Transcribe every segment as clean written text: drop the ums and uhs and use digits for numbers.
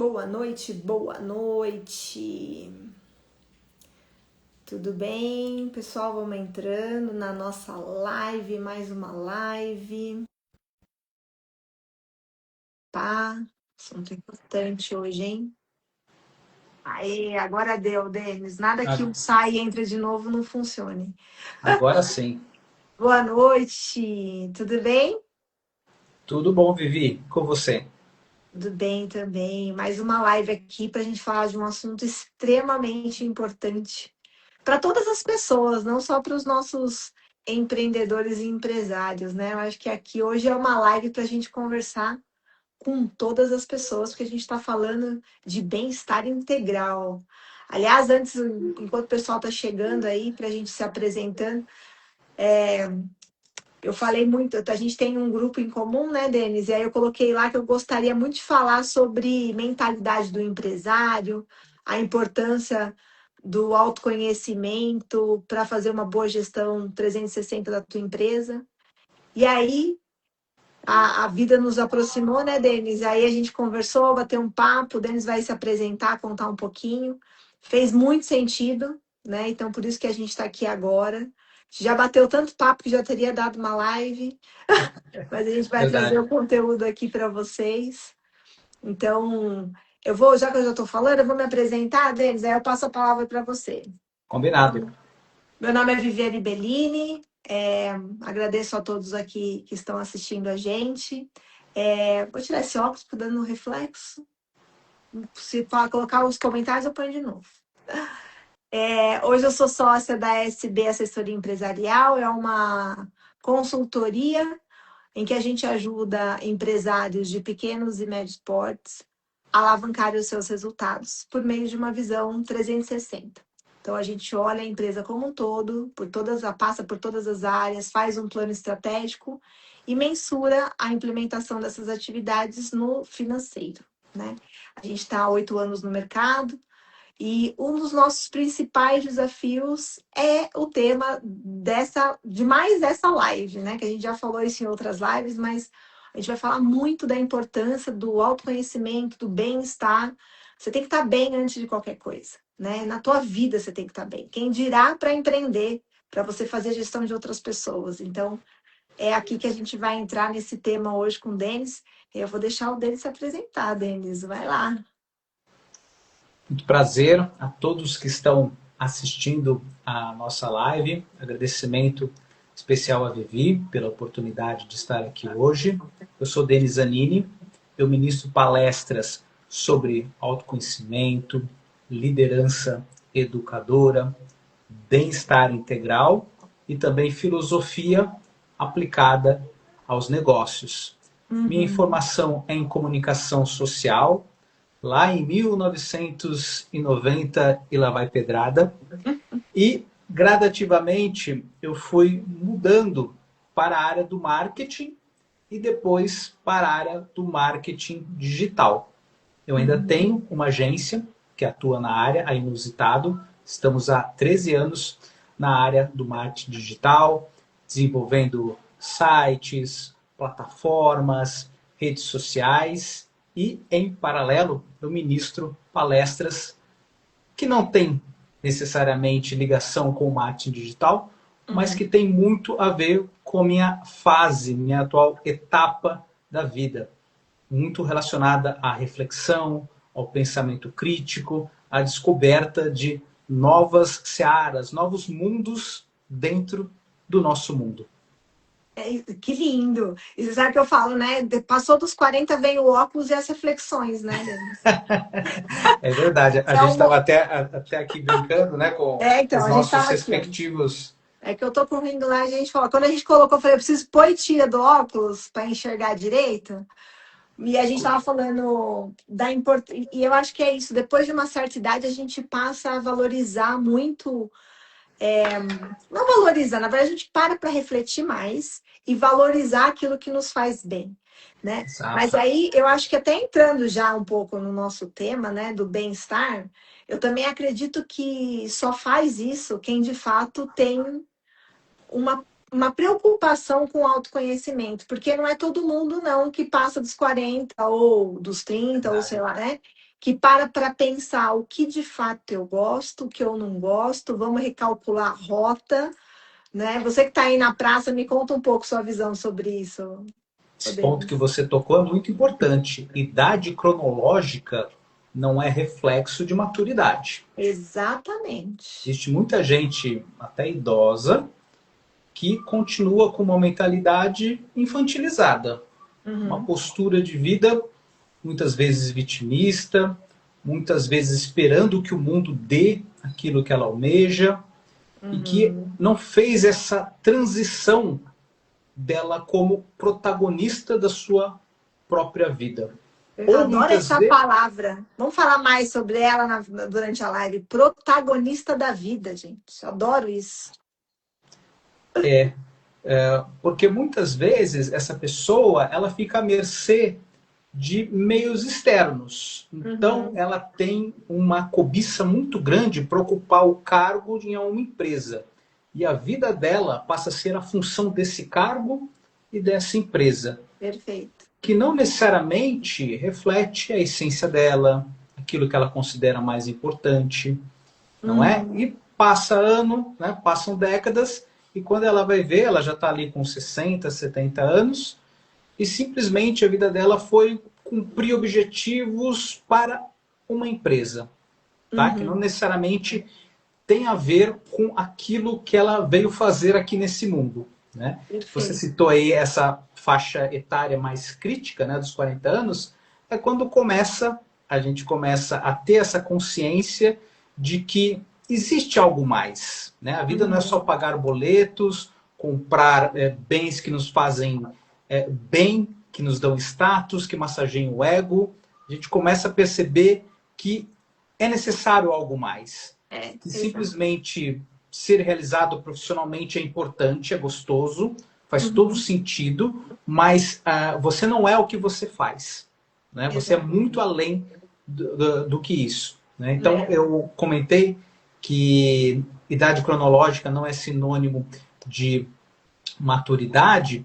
Boa noite, boa noite. Tudo bem, pessoal? Vamos entrando na nossa live, mais uma live. Pá, assunto importante hoje, hein? Aí, agora deu, Denis. Nada que um sai e entra de novo não funcione. Agora sim. Boa noite, tudo bem? Tudo bom, Vivi? Com você? Tudo bem também. Mais uma live aqui para a gente falar de um assunto extremamente importante para todas as pessoas, não só para os nossos empreendedores e empresários, né? Eu acho que aqui hoje é uma live para a gente conversar com todas as pessoas, porque a gente está falando de bem-estar integral. Aliás, antes, enquanto o pessoal está chegando aí para a gente se apresentando, eu falei muito, a gente tem um grupo em comum, né, Denis? E aí eu coloquei lá que eu gostaria muito de falar sobre mentalidade do empresário, a importância do autoconhecimento para fazer uma boa gestão 360 da tua empresa. E aí a vida nos aproximou, né, Denis? Aí a gente conversou, bateu um papo, o Denis vai se apresentar, contar um pouquinho. Fez muito sentido, né? Então por isso que a gente está aqui agora. Já bateu tanto papo que já teria dado uma live, mas a gente vai trazer Verdade. o conteúdo aqui para vocês. Então, eu vou, já que eu já estou falando, eu vou me apresentar, Denis, aí eu passo a palavra para você. Combinado. Meu nome é Viviane Bellini, agradeço a todos aqui que estão assistindo a gente. Vou tirar esse óculos, porque dando um reflexo. Se colocar os comentários, eu ponho de novo. Hoje eu sou sócia da SB Assessoria Empresarial, é uma consultoria em que a gente ajuda empresários de pequenos e médios portes a alavancarem os seus resultados por meio de uma visão 360. Então a gente olha a empresa como um todo, passa por todas as áreas, faz um plano estratégico e mensura a implementação dessas atividades no financeiro, né? A gente está há 8 anos no mercado, e um dos nossos principais desafios é o tema de mais dessa live, né? Que a gente já falou isso em outras lives, mas a gente vai falar muito da importância do autoconhecimento, do bem-estar. Você tem que estar bem antes de qualquer coisa, né? Na tua vida você tem que estar bem. Quem dirá para empreender, para você fazer gestão de outras pessoas. Então, é aqui que a gente vai entrar nesse tema hoje com o Denis. Eu vou deixar o Denis se apresentar, Denis. Vai lá. Muito prazer a todos que estão assistindo a nossa live. Agradecimento especial a Vivi pela oportunidade de estar aqui hoje. Eu sou Denis Zanini. Eu ministro palestras sobre autoconhecimento, liderança educadora, bem-estar integral e também filosofia aplicada aos negócios. Minha Uhum. formação é em comunicação social, lá em 1990 e lá vai pedrada, e gradativamente eu fui mudando para a área do marketing e depois para a área do marketing digital. Eu ainda Uhum. tenho uma agência que atua na área, a Inusitado. Estamos há 13 anos na área do marketing digital, desenvolvendo sites, plataformas, redes sociais e, em paralelo, eu ministro palestras que não têm necessariamente ligação com o marketing digital, mas que Uhum. tem muito a ver com a minha fase, minha atual etapa da vida, muito relacionada à reflexão, ao pensamento crítico, à descoberta de novas searas, novos mundos dentro do nosso mundo. Que lindo! E você sabe que eu falo, né? Passou dos 40, vem o óculos e as reflexões, né, Denis? É verdade, a gente estava Então, até aqui brincando, né, com então, os a gente nossos tava aqui, ó. respectivos. É que eu tô correndo lá e a gente falou. Quando a gente colocou, eu falei, eu preciso pôr e tira do óculos para enxergar direito. E a gente tava falando da importância. E eu acho que é isso. Depois de uma certa idade, a gente passa a valorizar muito. Não valorizar, na verdade, a gente para refletir mais e valorizar aquilo que nos faz bem, né? Mas Exato. aí eu acho que até entrando já um pouco no nosso tema, né, do bem-estar, eu também acredito que só faz isso quem de fato tem uma preocupação com o autoconhecimento, porque não é todo mundo não que passa dos 40 ou dos 30 ou sei Verdade. lá, né? que para pensar o que de fato eu gosto, o que eu não gosto, vamos recalcular a rota, né? Você que está aí na praça, me conta um pouco sua visão sobre isso, Esse ponto que Denis. você tocou é muito importante. Idade cronológica não é reflexo de maturidade. Exatamente. Existe muita gente, até idosa, que continua com uma mentalidade infantilizada, uma Uhum, postura de vida muitas vezes vitimista, muitas vezes esperando que o mundo dê aquilo que ela almeja e que uhum. não fez essa transição dela como protagonista da sua própria vida. Eu Ou adoro muitas essa vezes palavra. Vamos falar mais sobre ela durante a live. Protagonista da vida, gente. Adoro isso. porque muitas vezes essa pessoa ela fica à mercê de meios externos. Então Uhum, ela tem uma cobiça muito grande para ocupar o cargo em uma empresa. E a vida dela passa a ser a função desse cargo e dessa empresa, perfeito. que não necessariamente reflete a essência dela, aquilo que ela considera mais importante, não é? Uhum, E passa ano, né? Passam décadas, e quando ela vai ver, ela já está ali com 60, 70 anos, e simplesmente a vida dela foi cumprir objetivos para uma empresa, tá? Que não uhum, necessariamente tem a ver com aquilo que ela veio fazer aqui nesse mundo, né? Você perfeito. citou aí essa faixa etária mais crítica, né, dos 40 anos, é quando a gente começa a ter essa consciência de que existe algo mais, né? A vida não é só Uhum, pagar boletos, comprar bens que nos fazem bem, que nos dão status, que massageiam o ego. A gente começa a perceber que é necessário algo mais, que exato. simplesmente ser realizado profissionalmente é importante, é gostoso, faz todo Uhum, sentido, mas você não é o que você faz. Né? Você é exato. muito além do que isso. Né? Então, É. eu comentei que idade cronológica não é sinônimo de maturidade,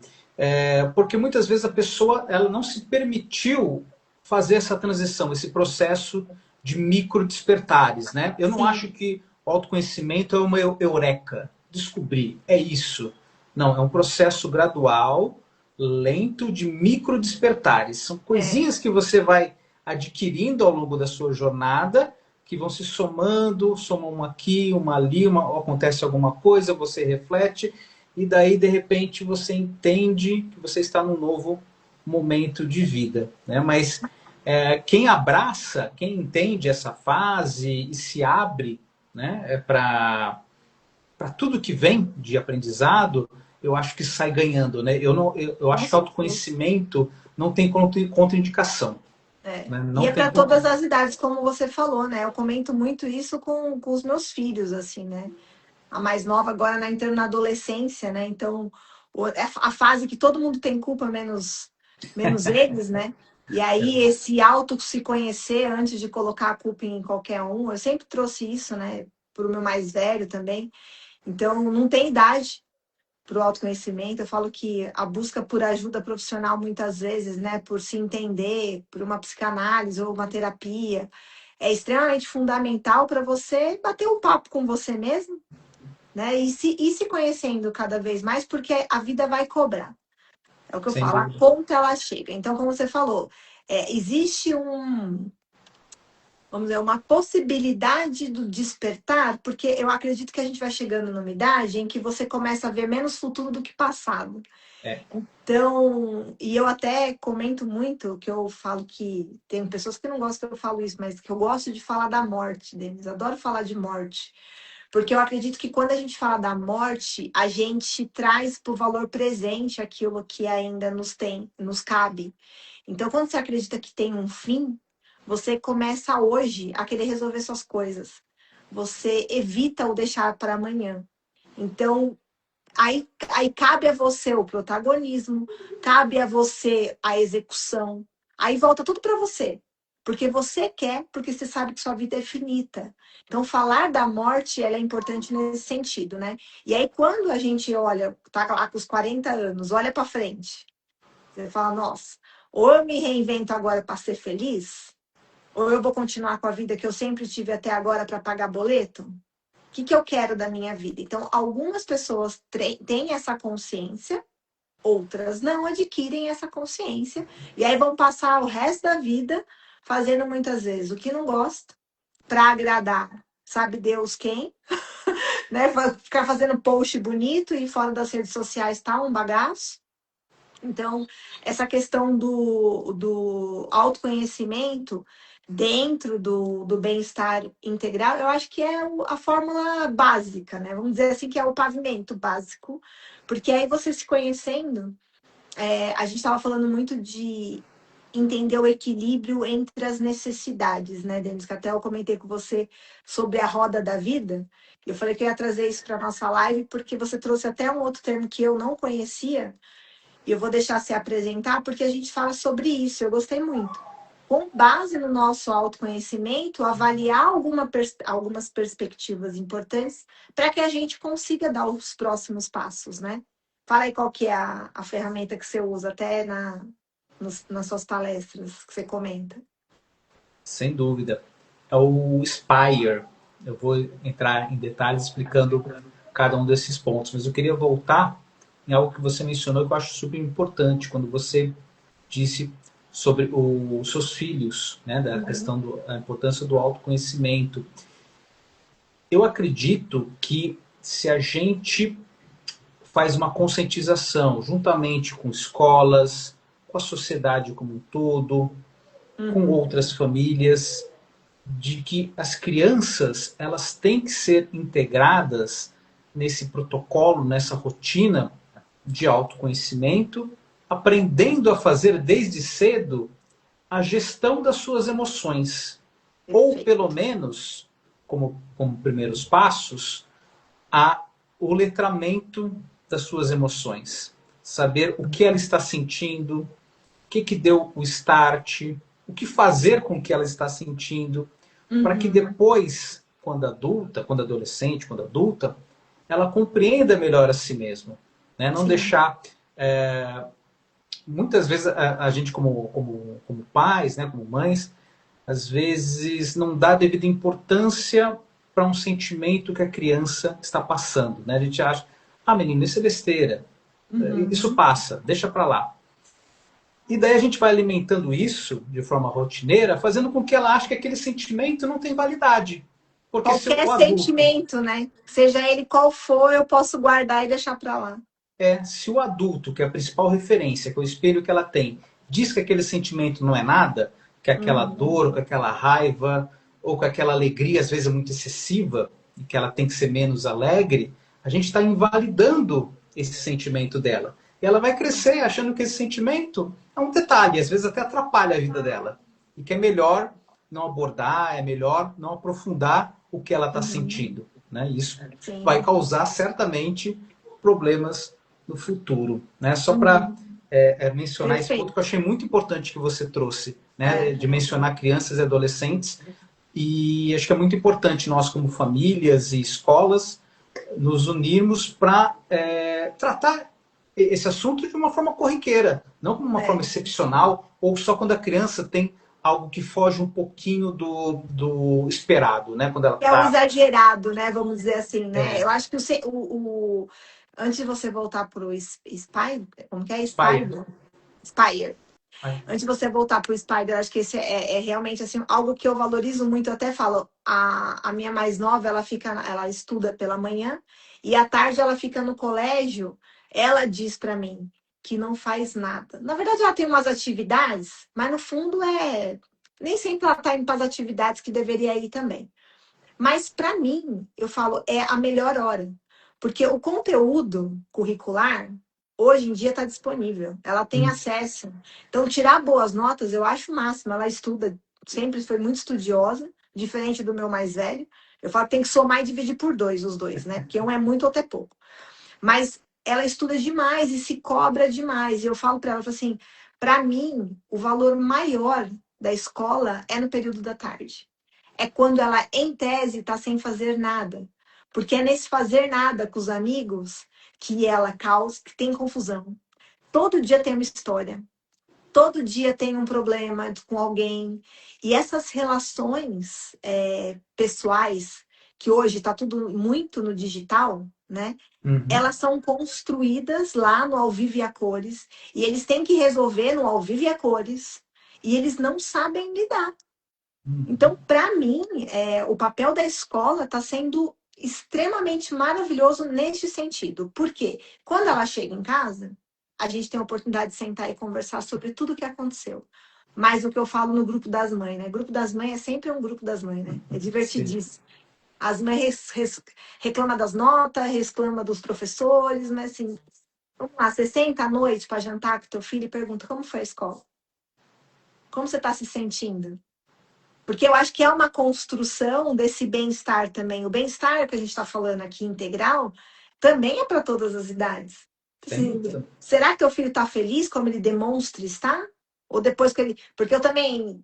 porque muitas vezes a pessoa ela não se permitiu fazer essa transição, esse processo de micro despertares, né? Eu não acho Sim, que o autoconhecimento é uma eureka, descobrir, é isso. Não, é um processo gradual, lento de micro despertares. São é. coisinhas que você vai adquirindo ao longo da sua jornada, que vão se somando, somam uma aqui, uma ali, acontece alguma coisa, você reflete e daí de repente você entende que você está num novo momento de vida, né? Mas quem abraça, quem entende essa fase e se abre, né, para tudo que vem de aprendizado, eu acho que sai ganhando, né? Eu Com acho que certeza. autoconhecimento não tem contraindicação, É. né? E Não é tem para contra. todas as idades, como você falou, né? Eu comento muito isso com os meus filhos, assim, né? A mais nova agora né, entrando na adolescência, né? Então, é a fase que todo mundo tem culpa, menos eles, né? E aí, esse auto se conhecer antes de colocar a culpa em qualquer um, eu sempre trouxe isso, né? Para o meu mais velho também. Então, não tem idade para o autoconhecimento. Eu falo que a busca por ajuda profissional, muitas vezes, né? Por se entender, por uma psicanálise ou uma terapia, é extremamente fundamental para você bater um papo com você mesmo, né? E se conhecendo cada vez mais, porque a vida vai cobrar. É o que eu Sem falo, a dúvida. conta ela chega. Então, como você falou, existe vamos dizer, uma possibilidade do despertar, porque eu acredito que a gente vai chegando numa idade em que você começa a ver menos futuro do que passado. É, Então, e eu até comento muito que eu falo que tem pessoas que não gostam que eu falo isso, mas que eu gosto de falar da morte, Denis. Adoro falar de morte. Porque eu acredito que quando a gente fala da morte, a gente traz para o valor presente aquilo que ainda nos cabe. Então, quando você acredita que tem um fim, você começa hoje a querer resolver suas coisas. Você evita o deixar para amanhã. Então, aí cabe a você o protagonismo, cabe a você a execução. Aí volta tudo para você. Porque você quer, porque você sabe que sua vida é finita. Então, falar da morte, ela é importante nesse sentido, né? E aí, quando a gente olha, tá lá com os 40 anos, olha para frente, você fala, nossa, ou eu me reinvento agora para ser feliz, Ou eu vou continuar com a vida que eu sempre tive até agora para pagar boleto? O que eu quero da minha vida? Então, algumas pessoas têm essa consciência, outras não adquirem essa consciência, e aí vão passar o resto da vida fazendo muitas vezes o que não gosta, para agradar, sabe Deus quem, né? Ficar fazendo post bonito e fora das redes sociais tá um bagaço. Então, essa questão do autoconhecimento dentro do bem-estar integral, eu acho que é a fórmula básica, né? Vamos dizer assim, que é o pavimento básico, porque aí você se conhecendo, a gente estava falando muito de entender o equilíbrio entre as necessidades, né, Denis? Que até eu comentei com você sobre a roda da vida. Eu falei que eu ia trazer isso para nossa live, porque você trouxe até um outro termo que eu não conhecia, e eu vou deixar você apresentar, porque a gente fala sobre isso. Eu gostei muito. Com base no nosso autoconhecimento, avaliar algumas perspectivas importantes para que a gente consiga dar os próximos passos, né? Fala aí qual que é a ferramenta que você usa até nas suas palestras que você comenta. Sem dúvida. É o Spire. Eu vou entrar em detalhes explicando cada um desses pontos, mas eu queria voltar em algo que você mencionou que eu acho super importante, quando você disse sobre os seus filhos, né, da questão da importância do autoconhecimento. Eu acredito que se a gente faz uma conscientização juntamente com escolas, com a sociedade como um todo, com outras famílias, de que as crianças elas têm que ser integradas nesse protocolo, nessa rotina de autoconhecimento, aprendendo a fazer desde cedo a gestão das suas emoções. Ou, Perfeito. pelo menos, como primeiros passos, o letramento das suas emoções. Saber o que ela está sentindo, o que deu o start, o que fazer com o que ela está sentindo, para que depois, quando adulta, quando adolescente, quando adulta, ela compreenda melhor a si mesma. Né? Não Sim. deixar... muitas vezes a gente, como pais, né, como mães, às vezes não dá devida importância para um sentimento que a criança está passando. Né? A gente acha, menino, isso é besteira. Isso passa, deixa para lá. E daí a gente vai alimentando isso de forma rotineira, fazendo com que ela ache que aquele sentimento não tem validade. Porque se Qualquer o adulto, sentimento, né? Seja ele qual for, eu posso guardar e deixar para lá. se o adulto, que é a principal referência, que é o espelho que ela tem, diz que aquele sentimento não é nada, que aquela dor, que aquela raiva, ou que aquela alegria às vezes é muito excessiva, e que ela tem que ser menos alegre, a gente está invalidando esse sentimento dela. E ela vai crescer achando que esse sentimento é um detalhe, às vezes até atrapalha a vida dela. E que é melhor não abordar, é melhor não aprofundar o que ela está sentindo. Né? Isso vai Sim. causar certamente problemas no futuro. Né? Só para mencionar esse ponto Perfeito. que eu achei muito importante que você trouxe, né? De mencionar crianças e adolescentes. E acho que é muito importante nós, como famílias e escolas, nos unirmos para tratar esse assunto de uma forma corriqueira, não como uma forma excepcional ou só quando a criança tem algo que foge um pouquinho do esperado, né? Quando ela É o está... exagerado, né? Vamos dizer assim, né? Eu acho que antes de você voltar para o Spy, como que é? Spire. Spire. Antes de você voltar para o Spider, acho que esse é realmente assim, algo que eu valorizo muito. Eu até falo, a minha mais nova, ela estuda pela manhã e à tarde ela fica no colégio. Ela diz para mim que não faz nada. Na verdade, ela tem umas atividades, mas no fundo nem sempre ela está indo para as atividades que deveria ir também. Mas para mim, eu falo, é a melhor hora. Porque o conteúdo curricular, hoje em dia, está disponível. Ela tem acesso. Então, tirar boas notas, eu acho o máximo. Ela estuda, sempre foi muito estudiosa, diferente do meu mais velho. Eu falo que tem que somar e dividir por dois, os dois, né? Porque um é muito, outro é pouco. Mas ela estuda demais e se cobra demais. E eu falo para ela, assim, para mim, o valor maior da escola é no período da tarde. É quando ela, em tese, está sem fazer nada. Porque é nesse fazer nada com os amigos que ela causa, que tem confusão. Todo dia tem uma história. todo dia tem um problema com alguém. E essas relações pessoais, que hoje está tudo muito no digital, né? Uhum. Elas são construídas lá no ao vivo e a cores, e eles têm que resolver no ao vivo e a cores, e eles não sabem lidar. Uhum. Então, para mim, o papel da escola está sendo extremamente maravilhoso neste sentido. Porque quando ela chega em casa, a gente tem a oportunidade de sentar e conversar sobre tudo o que aconteceu. Mas o que eu falo no grupo das mães, né? Grupo das mães é sempre um grupo das mães, né? É Sim. divertidíssimo. As mães reclamam das notas, reclamam dos professores, mas assim, vamos lá, você senta à noite para jantar com teu filho e pergunta como foi a escola? Como você está se sentindo? Porque eu acho que é uma construção desse bem-estar também. O bem-estar que a gente está falando aqui integral também é para todas as idades. Sem Assim, dúvida. será que teu filho está feliz como ele demonstra estar? Ou depois que ele. Porque eu também.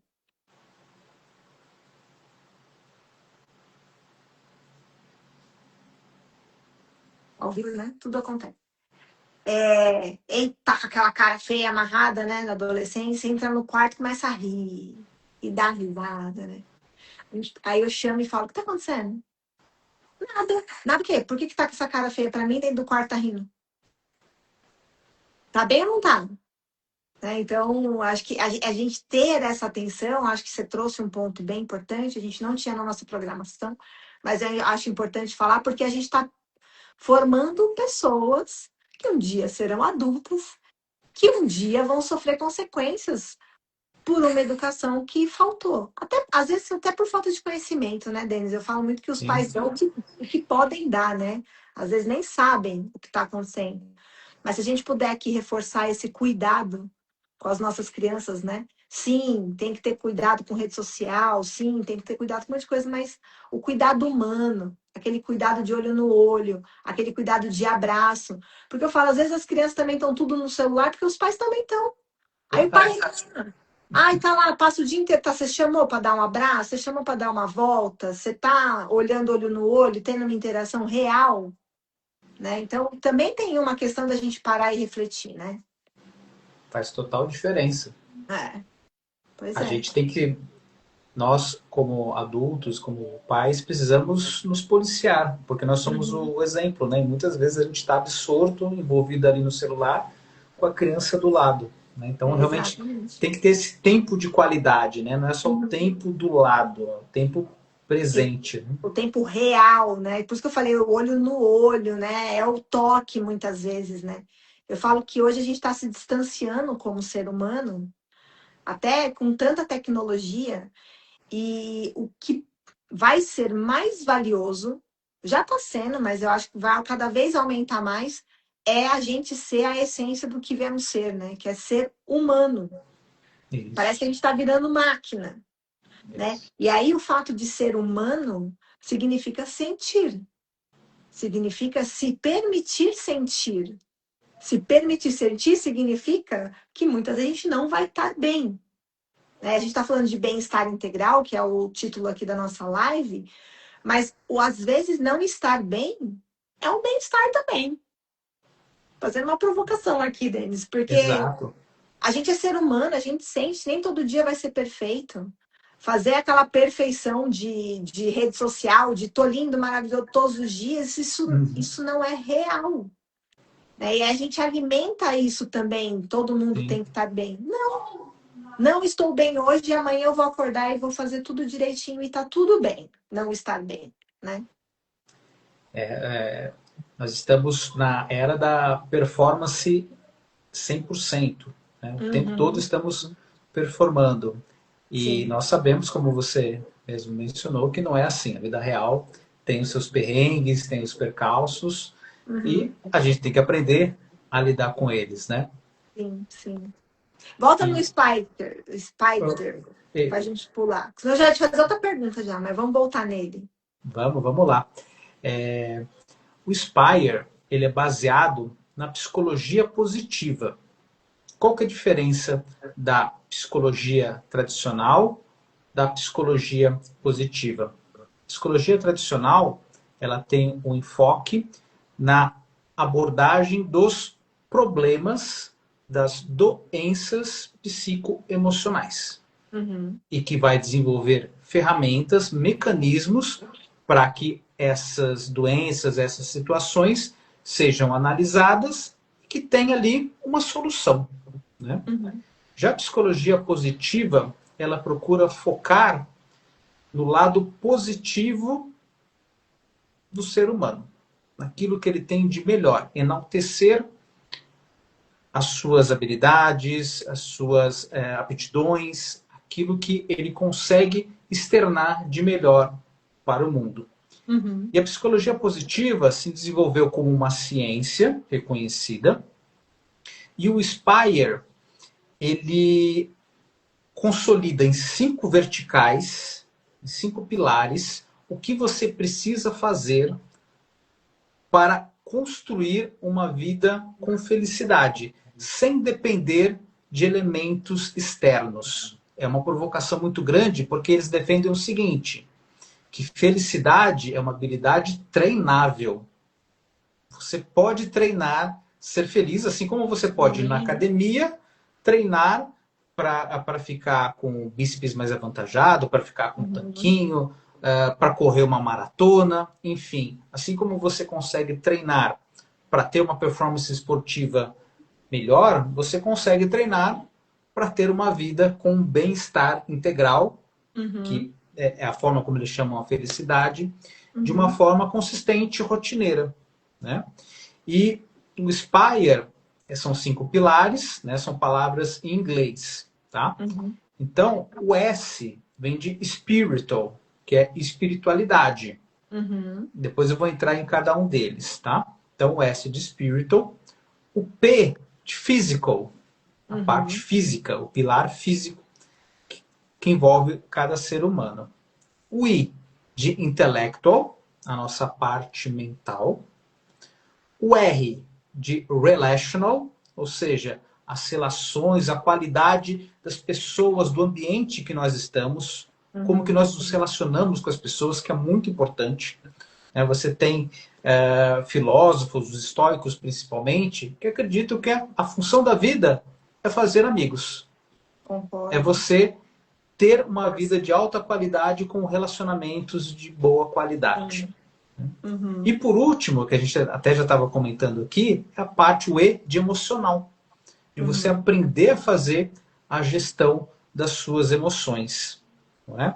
Ao vivo, né? Tudo acontece. Ele tá com aquela cara feia, amarrada, né? Na adolescência, entra no quarto e começa a rir. E dá risada, né? Aí eu chamo e falo: o que tá acontecendo? Nada. Nada o quê? Por que tá com essa cara feia pra mim dentro do quarto tá rindo? Tá bem ou não tá? Né? Então, acho que a gente ter essa atenção, acho que você trouxe um ponto bem importante, a gente não tinha na nossa programação, mas eu acho importante falar porque a gente está formando pessoas que um dia serão adultas, que um dia vão sofrer consequências por uma educação que faltou. Até, às vezes, até por falta de conhecimento, né, Denis? Eu falo muito que os Sim. pais dão o que podem dar, né? Às vezes nem sabem o que está acontecendo. Mas se a gente puder aqui reforçar esse cuidado com as nossas crianças, né? Sim, tem que ter cuidado com rede social, sim, tem que ter cuidado com um monte de coisa, mas o cuidado humano, aquele cuidado de olho no olho, aquele cuidado de abraço. Porque eu falo, às vezes as crianças também estão tudo no celular, porque os pais também estão. Aí o pai. Ai, tá lá, passa o dia inteiro. Tá, você chamou para dar um abraço? Você chamou para dar uma volta? Você tá olhando olho no olho, tendo uma interação real? Né? Então, também tem uma questão da gente parar e refletir, né? Faz total diferença. É, pois A é. gente tem que, nós como adultos, como pais, precisamos nos policiar, porque nós somos Uhum. o exemplo, né? E muitas vezes a gente está absorto, envolvido ali no celular, com a criança do lado. Né? Então, realmente, Exatamente. tem que ter esse tempo de qualidade, né? Não é só o Uhum. tempo do lado, é o tempo E presente. Né? o tempo real, né? Por isso que eu falei o olho no olho, né? É o toque, muitas vezes, né? Eu falo que hoje a gente está se distanciando como ser humano, até com tanta tecnologia. E o que vai ser mais valioso, já está sendo, mas eu acho que vai cada vez aumentar mais, é a gente ser a essência do que viemos ser, né? Que é ser humano. Parece que Isso, a gente está virando máquina, né? isso. E aí o fato de ser humano significa sentir, significa se permitir sentir. Se permitir sentir significa que muitas vezes a gente não vai estar bem. Né? A gente está falando de bem-estar integral, que é o título aqui da nossa live, mas o às vezes não estar bem é um bem-estar também. Fazendo uma provocação aqui, Denis, porque Exato. a gente é ser humano, a gente sente, nem todo dia vai ser perfeito. Fazer aquela perfeição de rede social, de tô lindo, maravilhoso todos os dias, Uhum. isso não é real. Né? E a gente alimenta isso também, todo mundo Sim. tem que estar bem. Não estou bem hoje, e amanhã eu vou acordar e vou fazer tudo direitinho e tá tudo bem não estar bem, né? Nós estamos na era da performance 100%. Né? O tempo todo Uhum. estamos performando. E Sim. nós sabemos, como você mesmo mencionou, que não é assim. A vida real tem os seus perrengues, tem os percalços, e Uhum. a gente tem que aprender a lidar com eles, né? Sim, sim. Volta no E, Spider, e pra gente pular. Senão eu já ia te fazer outra pergunta já, mas vamos voltar nele. vamos lá. O Spire, ele é baseado na psicologia positiva. Qual que é a diferença da psicologia tradicional da psicologia positiva? A psicologia tradicional, ela tem um enfoque na abordagem dos problemas das doenças psicoemocionais Uhum. e que vai desenvolver ferramentas, mecanismos para que essas doenças, essas situações sejam analisadas e que tenha ali uma solução, né? Uhum. Já a psicologia positiva, ela procura focar no lado positivo do ser humano, naquilo que ele tem de melhor, enaltecer as suas habilidades, as suas aptidões, aquilo que ele consegue externar de melhor para o mundo. Uhum. E a psicologia positiva se desenvolveu como uma ciência reconhecida, e o Spire, ele consolida em 5 verticais, em 5 pilares, o que você precisa fazer para construir uma vida com felicidade, sem depender de elementos externos. É uma provocação muito grande, porque eles defendem o seguinte, que felicidade é uma habilidade treinável. Você pode treinar, ser feliz, assim como você pode ir na Uhum. academia, treinar para ficar com o bíceps mais avantajado, para ficar com um Uhum. tanquinho, para correr uma maratona, enfim. Assim como você consegue treinar para ter uma performance esportiva melhor, você consegue treinar para ter uma vida com um bem-estar integral, Uhum. que é a forma como eles chamam a felicidade, de uma Uhum. forma consistente e rotineira, né? E o Spire são 5 pilares, né? São palavras em inglês, tá? Uhum. Então, o S vem de spiritual, que é espiritualidade. Uhum. Depois eu vou entrar em cada um deles, tá? Então, o S de spiritual, o P de physical, a parte Uhum. física, o pilar físico que envolve cada ser humano. O I de intellectual, a nossa parte mental. O R de relational, ou seja, as relações, a qualidade das pessoas, do ambiente que nós estamos, como que Uhum. nós nos relacionamos com as pessoas, que é muito importante. Você tem filósofos, os estoicos principalmente, que acreditam que a função da vida é fazer amigos. É Concordo. você ter uma vida de alta qualidade com relacionamentos de boa qualidade. Sim. E Uhum. por último, que a gente até já estava comentando aqui, é a parte o E de emocional. De você Uhum. aprender a fazer a gestão das suas emoções. Não é?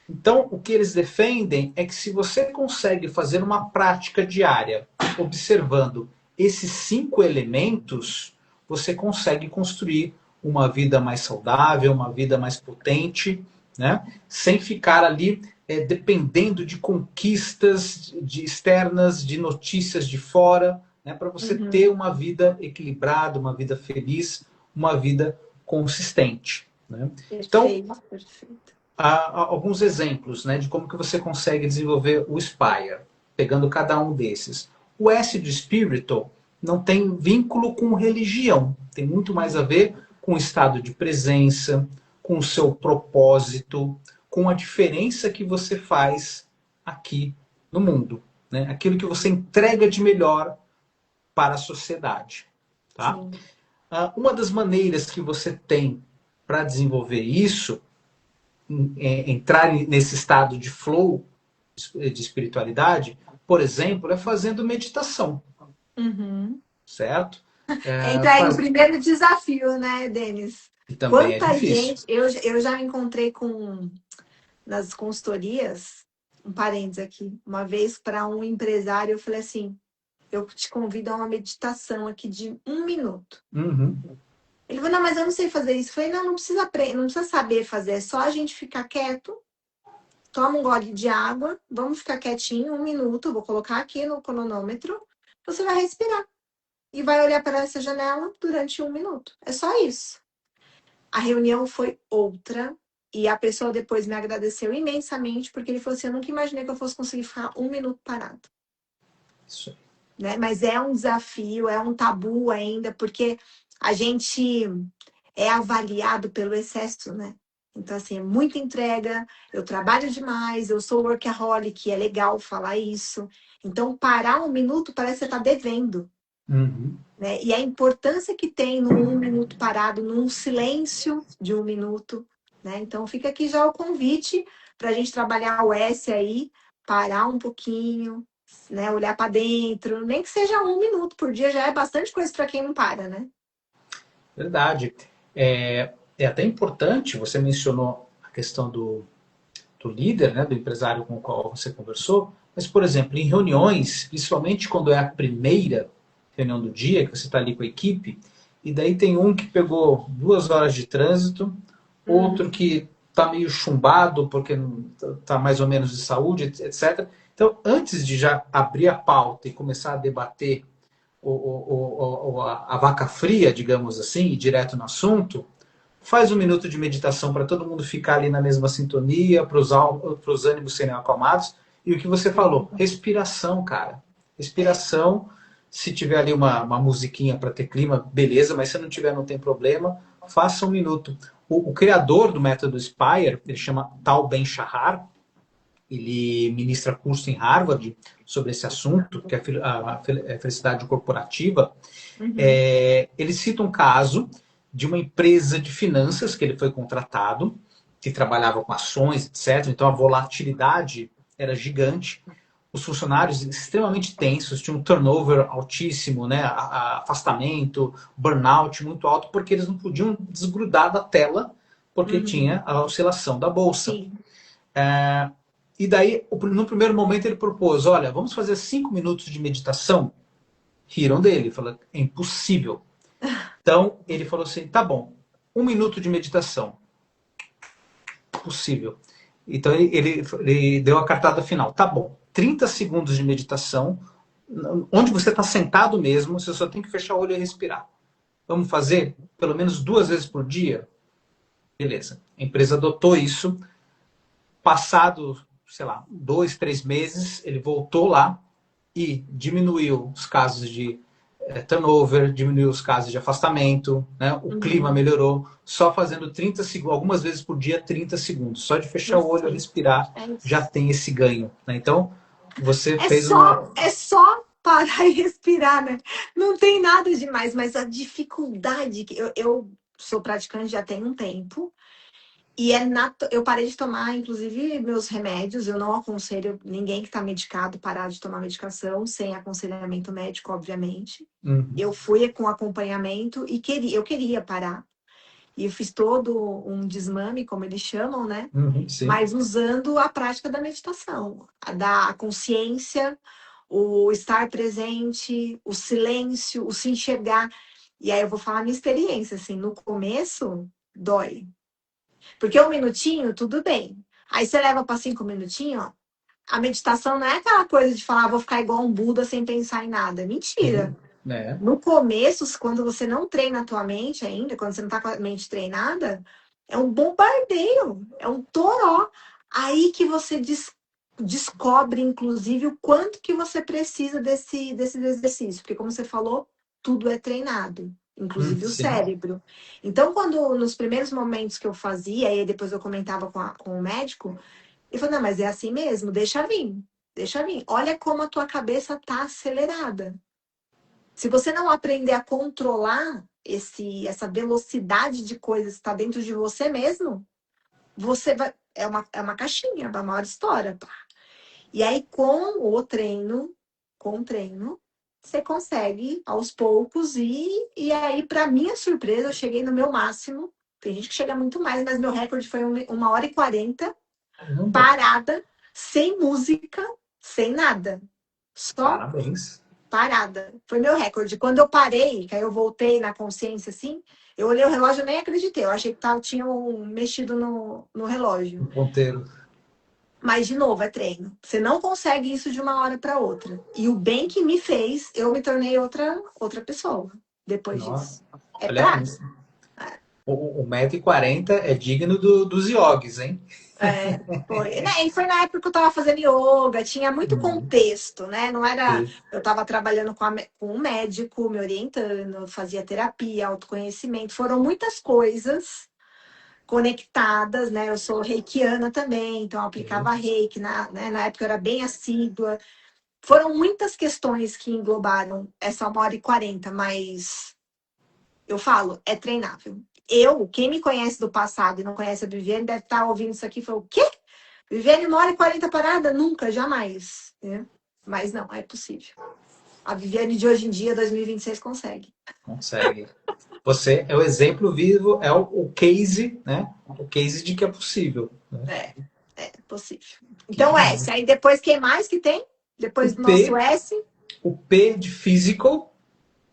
Então, o que eles defendem é que se você consegue fazer uma prática diária observando esses 5 elementos, você consegue construir uma vida mais saudável, uma vida mais potente, né? Sem ficar ali dependendo de conquistas de externas, de notícias de fora, né? Para você ter Uhum. uma vida equilibrada, uma vida feliz, uma vida consistente. Né? Então, Perfeito, perfeito. há alguns exemplos, né, de como que você consegue desenvolver o Spire, pegando cada um desses. O S de Spiritual não tem vínculo com religião, tem muito mais a ver com o estado de presença, com o seu propósito, com a diferença que você faz aqui no mundo, né? Aquilo que você entrega de melhor para a sociedade. Tá? Sim. Uma das maneiras que você tem para desenvolver isso entrar nesse estado de flow de espiritualidade, por exemplo, é fazendo meditação, Uhum. certo? Entra aí o primeiro desafio, né, Denis? E também é Quanta difícil. gente. Eu já me encontrei com, nas consultorias, um parênteses aqui, uma vez para um empresário, eu falei assim: eu te convido a uma meditação aqui de 1 minuto. Uhum. Ele falou: não, mas eu não sei fazer isso. Eu falei: não, não precisa aprender, não precisa saber fazer, é só a gente ficar quieto, toma um gole de água, vamos ficar quietinho, 1 minuto, eu vou colocar aqui no cronômetro, você vai respirar e vai olhar para essa janela durante 1 minuto. É só isso. A reunião foi outra. E a pessoa depois me agradeceu imensamente, porque ele falou assim: eu nunca imaginei que eu fosse conseguir ficar 1 minuto parado. Isso. Né? Mas é um desafio, é um tabu ainda, porque a gente é avaliado pelo excesso, né? Então, assim, é muita entrega, eu trabalho demais, eu sou workaholic, é legal falar isso. Então, parar 1 minuto parece que você está devendo. Uhum. né? E a importância que tem no 1 minuto parado, num silêncio de 1 minuto, né? Então fica aqui já o convite para a gente trabalhar o S aí, parar um pouquinho, né? Olhar para dentro, nem que seja 1 minuto por dia, já é bastante coisa para quem não para, né? Verdade. É até importante, você mencionou a questão do líder, né, do empresário com o qual você conversou, mas, por exemplo, em reuniões, principalmente quando é a primeira reunião do dia, que você está ali com a equipe, e daí tem um que pegou 2 horas de trânsito, outro que está meio chumbado porque está mais ou menos de saúde, etc. Então, antes de já abrir a pauta e começar a debater a vaca fria, digamos assim, e direto no assunto, faz 1 minuto de meditação para todo mundo ficar ali na mesma sintonia, para os ânimos serem acalmados. E o que você falou, respiração, cara. Respiração. Se tiver ali uma musiquinha para ter clima, beleza, mas se não tiver, não tem problema. Faça 1 minuto. O criador do método Spire, ele chama Tal Ben-Shahar, ele ministra curso em Harvard sobre esse assunto, que é a felicidade corporativa. Ele cita um caso de uma empresa de finanças que ele foi contratado, que trabalhava com ações, etc. Então a volatilidade era gigante. Os funcionários extremamente tensos, tinham um turnover altíssimo, né? Afastamento, burnout muito alto, porque eles não podiam desgrudar da tela, porque tinha a oscilação da bolsa. Sim. E daí, no primeiro momento, ele propôs: olha, vamos fazer 5 minutos de meditação. Riram dele, falou: é impossível. Então, ele falou assim: tá bom, 1 minuto de meditação. Possível. Então, ele deu a cartada final: tá bom, 30 segundos de meditação, onde você está sentado mesmo, você só tem que fechar o olho e respirar. Vamos fazer pelo menos 2 vezes por dia? Beleza. A empresa adotou isso. Passado, sei lá, 2, 3 meses, ele voltou lá e diminuiu os casos de turnover, diminuiu os casos de afastamento, né? O clima melhorou, só fazendo 30 segundos, algumas vezes por dia, 30 segundos. Só de fechar o olho e respirar, já tem esse ganho. Né? Então, você fez uma... É só parar e respirar, né? Não tem nada demais, mas a dificuldade que eu sou praticante já tem um tempo. E eu parei de tomar, inclusive, meus remédios. Eu não aconselho ninguém que está medicado parar de tomar medicação, sem aconselhamento médico, obviamente. Eu fui com acompanhamento e eu queria parar. E eu fiz todo um desmame, como eles chamam, né? Mas usando a prática da meditação, da consciência, o estar presente, o silêncio, o se enxergar. E aí eu vou falar a minha experiência, assim, no começo, dói. Porque 1 minutinho, tudo bem. Aí você leva para 5 minutinhos, ó, a meditação não é aquela coisa de falar, vou ficar igual um Buda sem pensar em nada. Mentira. No começo, quando você não treina a tua mente ainda, quando você não tá com a mente treinada, é um bombardeio, é um toró. Aí que você descobre, inclusive, o quanto que você precisa desse exercício. Porque, como você falou, tudo é treinado, inclusive o cérebro. Então, quando nos primeiros momentos que eu fazia, e depois eu comentava com o médico, ele falou, não, mas é assim mesmo, deixa vir, deixa vir. Olha como a tua cabeça tá acelerada. Se você não aprender a controlar essa velocidade de coisas que está dentro de você mesmo, você vai. É uma caixinha, a maior história. Pá. E aí, com o treino, você consegue aos poucos e aí, para minha surpresa, eu cheguei no meu máximo. Tem gente que chega muito mais, mas meu recorde foi 1 hora e 40, parada, sem música, sem nada. Só Parabéns. parada. Foi meu recorde. Quando eu parei, que aí eu voltei na consciência, assim, eu olhei o relógio e nem acreditei. Eu achei que tinham mexido no relógio. Um ponteiro. Mas, de novo, é treino. Você não consegue isso de uma hora para outra. E o bem que me fez, eu me tornei outra pessoa depois disso. É Olha, prática. o 1,40 m é digno dos yogis, hein? Foi. E foi na época que eu estava fazendo yoga, tinha muito contexto, né? Não era. Eu estava trabalhando com um médico me orientando, fazia terapia, autoconhecimento, foram muitas coisas conectadas, né? Eu sou reikiana também, então eu aplicava reiki, né? Na época eu era bem assídua. foram muitas questões que englobaram essa 1h40, mas eu falo, é treinável. Quem me conhece do passado e não conhece a Viviane, deve estar ouvindo isso aqui e falou, o quê? Viviane, 1h40 parada? Nunca, jamais. Né? Mas não, é possível. A Viviane de hoje em dia, 2026, consegue. Consegue. Você é o exemplo vivo, é o case, né? O case de que é possível. Né? É possível. Então, S. Aí depois, quem mais que tem? Depois O do nosso P, S? o P de physical,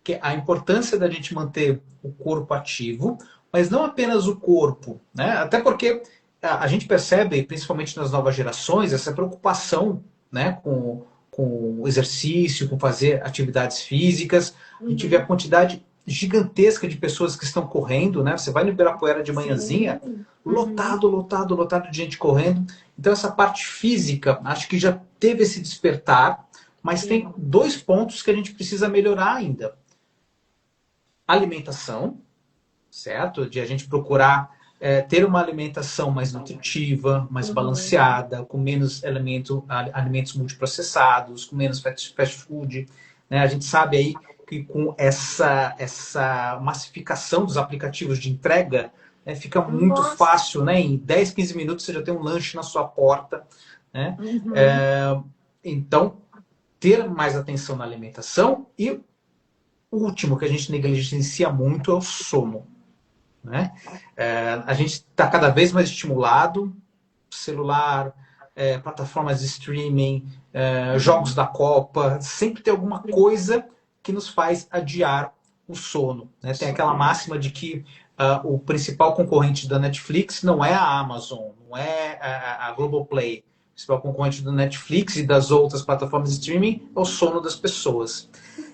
que é a importância da gente manter o corpo ativo, mas não apenas o corpo, né? Até porque a gente percebe, principalmente nas novas gerações, essa preocupação, né, com o exercício, com fazer atividades físicas. A gente vê a quantidade gigantesca de pessoas que estão correndo, né? Você vai no Ibirapuera de manhãzinha, lotado, lotado, lotado de gente correndo. Então essa parte física, acho que já teve esse despertar, mas tem 2 pontos que a gente precisa melhorar ainda. Alimentação, certo? De a gente procurar ter uma alimentação mais nutritiva, mais balanceada, com menos alimentos multiprocessados, com menos fast food. Né? A gente sabe aí que com essa massificação dos aplicativos de entrega, fica muito fácil, né? Em 10, 15 minutos você já tem um lanche na sua porta. Né? Então, ter mais atenção na alimentação e o último que a gente negligencia muito é o sono. Né? A gente está cada vez mais estimulado, celular, plataformas de streaming, jogos da Copa, sempre tem alguma coisa que nos faz adiar o sono. Né? Tem aquela máxima de que o principal concorrente da Netflix não é a Amazon, não é a Globoplay. O principal concorrente da Netflix e das outras plataformas de streaming é o sono das pessoas.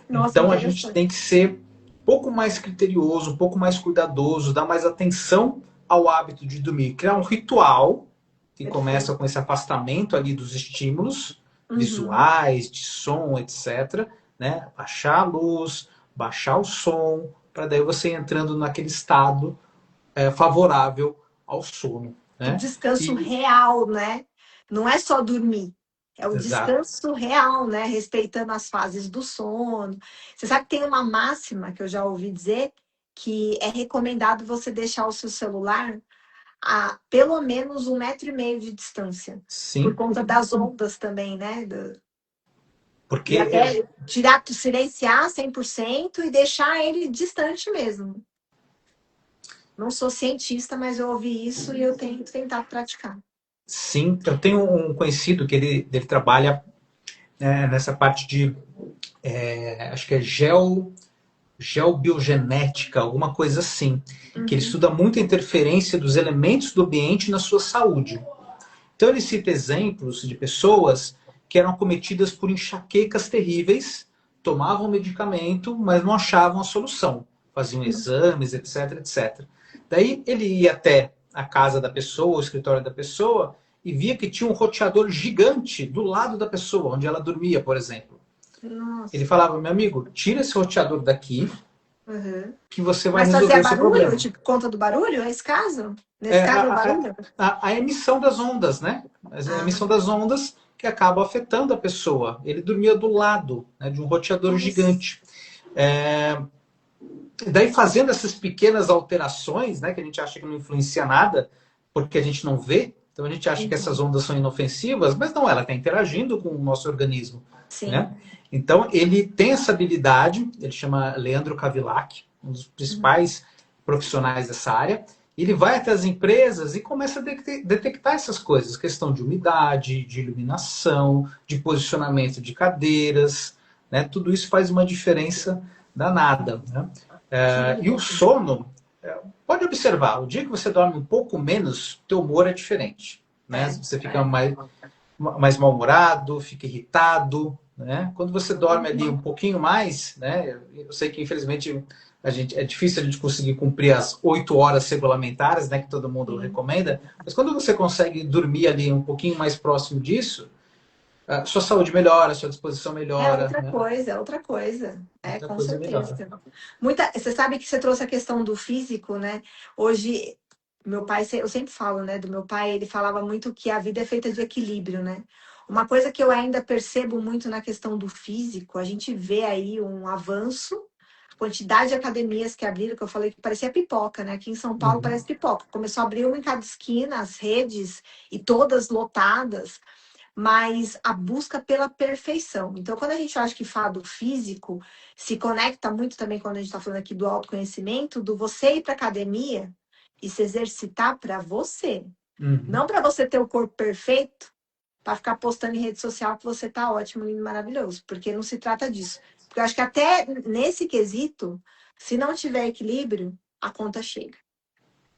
Nossa, então a gente tem que ser um pouco mais criterioso, um pouco mais cuidadoso, dar mais atenção ao hábito de dormir, criar um ritual que começa com esse afastamento ali dos estímulos visuais, de som, etc. Né? Baixar a luz, baixar o som, para daí você entrando naquele estado favorável ao sono. O Né? descanso real, né? Não é só dormir. É o descanso real, né? Respeitando as fases do sono. Você sabe que tem uma máxima que eu já ouvi dizer que é recomendado você deixar o seu celular a pelo menos 1,5 metro de distância. Sim. Por conta das ondas também, né? Porque e até silenciar 100% e deixar ele distante mesmo. Não sou cientista, mas eu ouvi isso e eu tenho tentado praticar. Sim, eu tenho um conhecido que ele trabalha nessa parte de, acho que é geobiogenética, alguma coisa assim, que ele estuda muito a interferência dos elementos do ambiente na sua saúde. Então ele cita exemplos de pessoas que eram acometidas por enxaquecas terríveis, tomavam medicamento, mas não achavam a solução. Faziam exames, etc, etc. Daí ele ia até a casa da pessoa, o escritório da pessoa, e via que tinha um roteador gigante do lado da pessoa, onde ela dormia, por exemplo. Nossa. Ele falava, meu amigo, tira esse roteador daqui, que você vai Mas resolver fazia esse barulho? problema. Tipo, conta do barulho, nesse caso? Nesse caso, o barulho? A emissão das ondas, né? A emissão das ondas que acaba afetando a pessoa. Ele dormia do lado, né, de um roteador gigante. Daí, fazendo essas pequenas alterações, né, que a gente acha que não influencia nada, porque a gente não vê, então a gente acha que essas ondas são inofensivas, mas não, ela está interagindo com o nosso organismo. Sim. Né? Então, ele tem essa habilidade, ele chama Leandro Cavillac, um dos principais profissionais dessa área. Ele vai até as empresas e começa a detectar essas coisas, questão de umidade, de iluminação, de posicionamento de cadeiras, né? Tudo isso faz uma diferença danada. Né? E o sono, pode observar, o dia que você dorme um pouco menos, teu humor é diferente. Né? Você fica mais mal-humorado, fica irritado. Né? Quando você dorme ali um pouquinho mais, né? Eu sei que infelizmente é difícil a gente conseguir cumprir as 8 horas regulamentares, né, que todo mundo recomenda, mas quando você consegue dormir ali um pouquinho mais próximo disso, sua saúde melhora, sua disposição melhora. É outra né? coisa, é outra coisa. Outra Com coisa certeza. melhora. Você sabe que você trouxe a questão do físico, né? Hoje, meu pai, eu sempre falo, né, do meu pai, ele falava muito que a vida é feita de equilíbrio, né? Uma coisa que eu ainda percebo muito na questão do físico, a gente vê aí um avanço, a quantidade de academias que abriram, que eu falei que parecia pipoca, né? Aqui em São Paulo Uhum. parece pipoca. Começou a abrir uma em cada esquina, as redes, e todas lotadas, mas a busca pela perfeição. Então, quando a gente acha que fala do físico, se conecta muito também quando a gente está falando aqui do autoconhecimento, do você ir para academia e se exercitar para você. Uhum. Não para você ter o corpo perfeito, para ficar postando em rede social que você tá ótimo, lindo, maravilhoso, porque não se trata disso. Porque eu acho que até nesse quesito, se não tiver equilíbrio, a conta chega.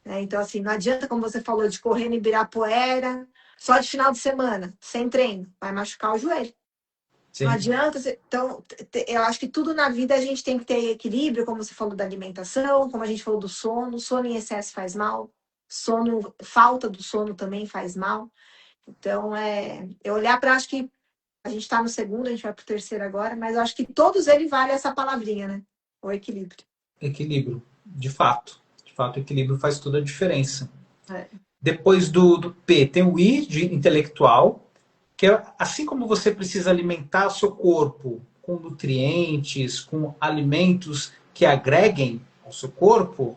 Né? Então, assim, não adianta, como você falou, de correr no Ibirapuera, só de final de semana, sem treino, vai machucar o joelho. Não Sim. adianta. Então, eu acho que tudo na vida a gente tem que ter equilíbrio, como você falou da alimentação, como a gente falou do sono. Sono em excesso faz mal. Sono, falta do sono também faz mal. Então, eu olhar para, acho que a gente está no segundo, a gente vai para o terceiro agora, mas eu acho que todos eles valem essa palavrinha, né? O equilíbrio. Equilíbrio, de fato. De fato, o equilíbrio faz toda a diferença. É. Depois do P, tem o I de intelectual, que é assim como você precisa alimentar o seu corpo com nutrientes, com alimentos que agreguem ao seu corpo,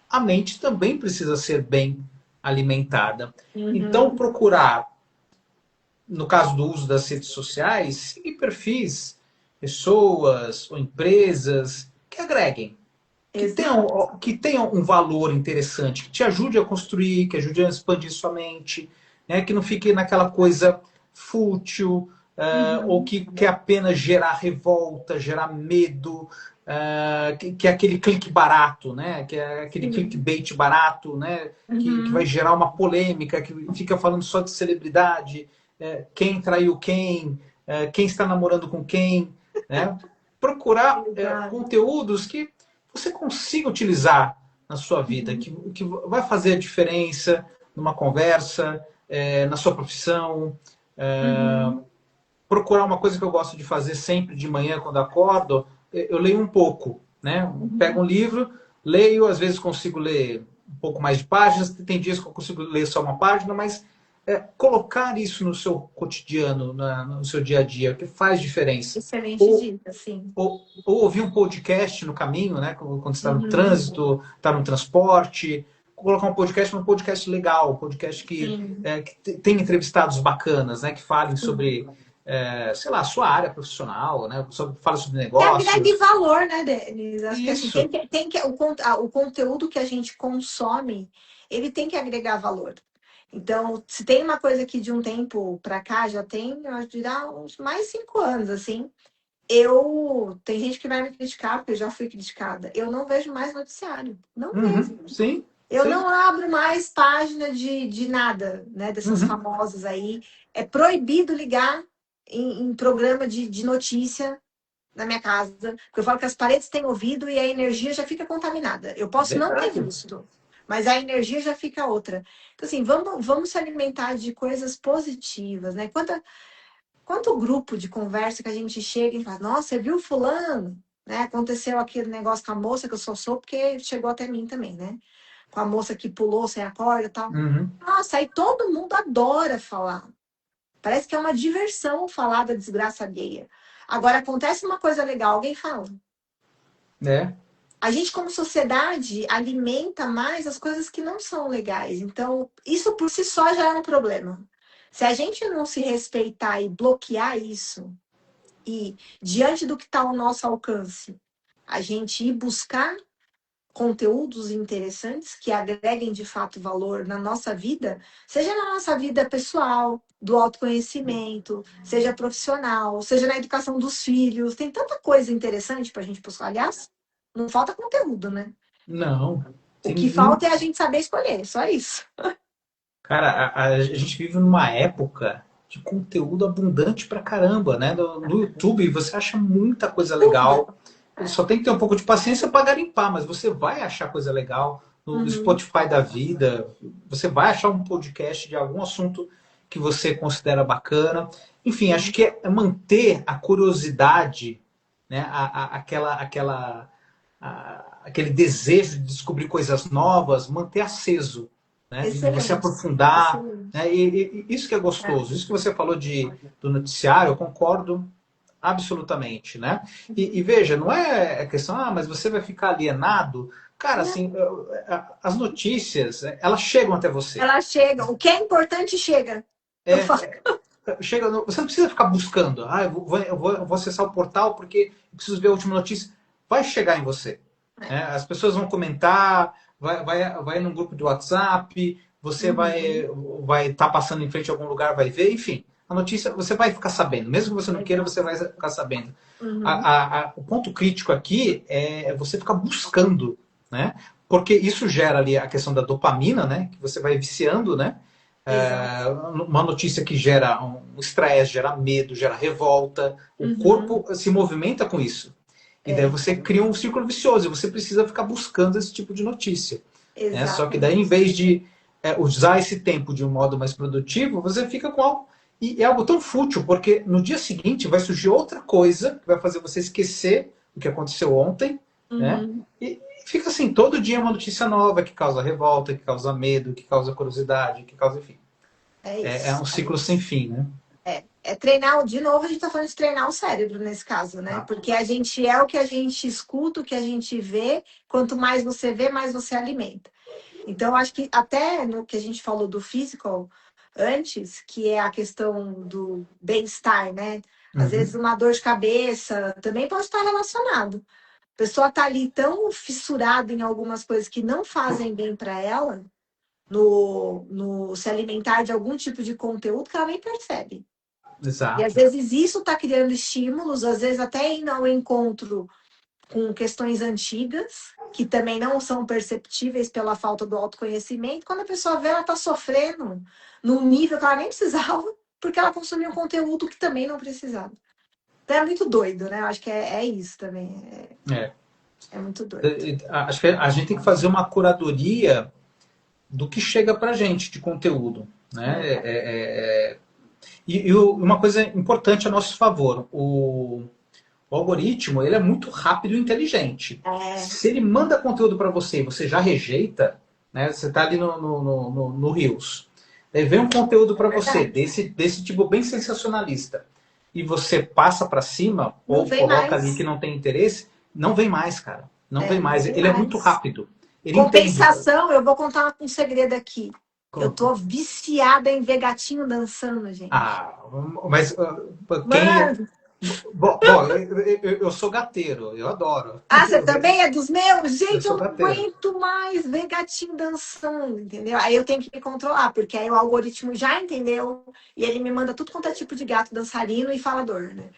a mente também precisa ser bem alimentada. Então, Uhum. procurar, no caso do uso das redes sociais, seguir perfis, pessoas ou empresas que agreguem, Exato. que tenham um valor interessante, que te ajude a construir, que ajude a expandir sua mente, né? Que não fique naquela coisa fútil, ou Uhum. que quer apenas gerar revolta, gerar medo, que é aquele clique barato, né? Que é aquele Sim. clickbait barato, né? Que vai Uhum. gerar uma polêmica, que fica falando só de celebridade, quem traiu quem está namorando com quem, né? Procurar Exato. conteúdos que você consiga utilizar na sua vida, Uhum. que vai fazer a diferença numa conversa, na sua profissão. Uhum. Procurar uma coisa que eu gosto de fazer sempre de manhã quando acordo, eu leio um pouco, né? Pego um Uhum. livro, leio, às vezes consigo ler um pouco mais de páginas, tem dias que eu consigo ler só uma página, mas colocar isso no seu cotidiano, no seu dia a dia, que faz diferença. Excelente Ou dica, sim. ou ouvir um podcast no caminho, né? Quando você está no Uhum. trânsito, está no transporte, colocar um podcast legal, um podcast Sim. que tem entrevistados bacanas, né? Que falem Sim. sobre, sei lá, sua área profissional, né? Fala sobre Que agregue negócios. valor, né, Denis? Acho que assim, Isso. o conteúdo que a gente consome, ele tem que agregar valor. Então, se tem uma coisa que de um tempo para cá, já tem, eu acho que já uns mais 5 anos, assim, tem gente que vai me criticar, porque eu já fui criticada. Eu não vejo mais noticiário. Não vejo. Uhum, sim, Eu sim. não abro mais página de nada, né? Dessas Uhum. famosas aí. É proibido ligar em programa de notícia na minha casa. Porque eu falo que as paredes têm ouvido e a energia já fica contaminada. Eu É posso não ter verdade. visto, mas a energia já fica outra. Então, assim, vamos se alimentar de coisas positivas, né? Quanto grupo de conversa que a gente chega e fala, nossa, você viu fulano? Né? Aconteceu aquele negócio com a moça, que eu só sou porque chegou até mim também, né? Com a moça que pulou sem a corda e tal. Uhum. Nossa, aí todo mundo adora falar. Parece que é uma diversão falar da desgraça alheia. Agora, acontece uma coisa legal, alguém fala. É. A gente, como sociedade, alimenta mais as coisas que não são legais. Então, isso por si só já é um problema. Se a gente não se respeitar e bloquear isso, e diante do que está ao nosso alcance, a gente ir buscar conteúdos interessantes que agreguem de fato valor na nossa vida, seja na nossa vida pessoal, do autoconhecimento, seja profissional, seja na educação dos filhos. Tem tanta coisa interessante para a gente buscar. Aliás, não falta conteúdo, né? Não. O Tem que falta é a gente saber escolher, só isso. Cara, a gente vive numa época de conteúdo abundante pra caramba, né? No YouTube você acha muita coisa Tudo. legal. Só tem que ter um pouco de paciência para garimpar, mas você vai achar coisa legal no Uhum. Spotify da vida. Você vai achar um podcast de algum assunto que você considera bacana. Enfim, acho Sim. que é manter a curiosidade, né? Aquele desejo de descobrir coisas novas, manter aceso, né? De você Excelente, aprofundar, excelente. né? E isso que é gostoso. Isso que você falou do noticiário, eu concordo absolutamente, né? E veja, não é questão, mas você vai ficar alienado. Cara, Não, assim, as notícias, elas chegam até você. ela chega, o que é importante chega. Eu falo, Chega, você não precisa ficar buscando. Eu vou acessar o portal porque eu preciso ver a última notícia. Vai chegar em você. Né? As pessoas vão comentar, vai num grupo de WhatsApp, você uhum, vai estar passando em frente a algum lugar, vai ver, enfim. A notícia você vai ficar sabendo. Mesmo que você não queira, legal. você vai ficar sabendo. Uhum, O ponto crítico aqui é você ficar buscando, né? Porque isso gera ali a questão da dopamina, né? Que você vai viciando, né? exato. Uma notícia que gera um estresse, gera medo, gera revolta. O Uhum, corpo se movimenta com isso. E daí é, você cria um círculo vicioso e você precisa ficar buscando esse tipo de notícia. Né? Só que daí, em exatamente. vez de usar esse tempo de um modo mais produtivo, você fica com algo. E é algo tão fútil, porque no dia seguinte vai surgir outra coisa que vai fazer você esquecer o que aconteceu ontem, né? Uhum, E fica assim, todo dia uma notícia nova que causa revolta, que causa medo, que causa curiosidade, que causa, enfim. é É isso, um é ciclo sem isso. fim, né? É treinar, de novo, a gente está falando de treinar o cérebro nesse caso, né? Ah, Porque a gente é o que a gente escuta, o que a gente vê. Quanto mais você vê, mais você alimenta. Então, acho que até no que a gente falou do physical antes, que é a questão do bem-estar, né? Às vezes uhum, uma dor de cabeça também pode estar relacionado. A pessoa está ali tão fissurada em algumas coisas que não fazem bem para ela, no se alimentar de algum tipo de conteúdo que ela nem percebe. E às exato. vezes isso está criando estímulos, às vezes até indo ao encontro com questões antigas, que também não são perceptíveis pela falta do autoconhecimento. Quando a pessoa vê, ela está sofrendo num nível que ela nem precisava, porque ela consumiu um conteúdo que também não precisava. Então é muito doido, né? Eu acho que é isso também. É. É muito doido. Acho que a gente tem que fazer uma curadoria do que chega pra gente de conteúdo. Né? É. E uma coisa importante a nosso favor, o algoritmo ele é muito rápido e inteligente. É, Se ele manda conteúdo para você e você já rejeita, né, você está ali no Reels, daí vem um conteúdo é para você verdade. desse tipo bem sensacionalista e você passa para cima Não ou vem coloca ali que mais. não tem interesse, não vem mais, cara. Não vem Não mais. vem Ele é muito mais. rápido. Ele entende. Compensação, eu vou contar um segredo aqui. Eu Conta. tô viciada em ver gatinho dançando, gente. Ah, mas quem. Mano, Bom, eu sou gateiro, eu adoro. ah, você também é dos meus? Eu Gente, eu sou não gateiro. aguento mais ver gatinho dançando, entendeu? Aí eu tenho que me controlar, porque aí o algoritmo já entendeu e ele me manda tudo quanto é tipo de gato dançarino e falador, né?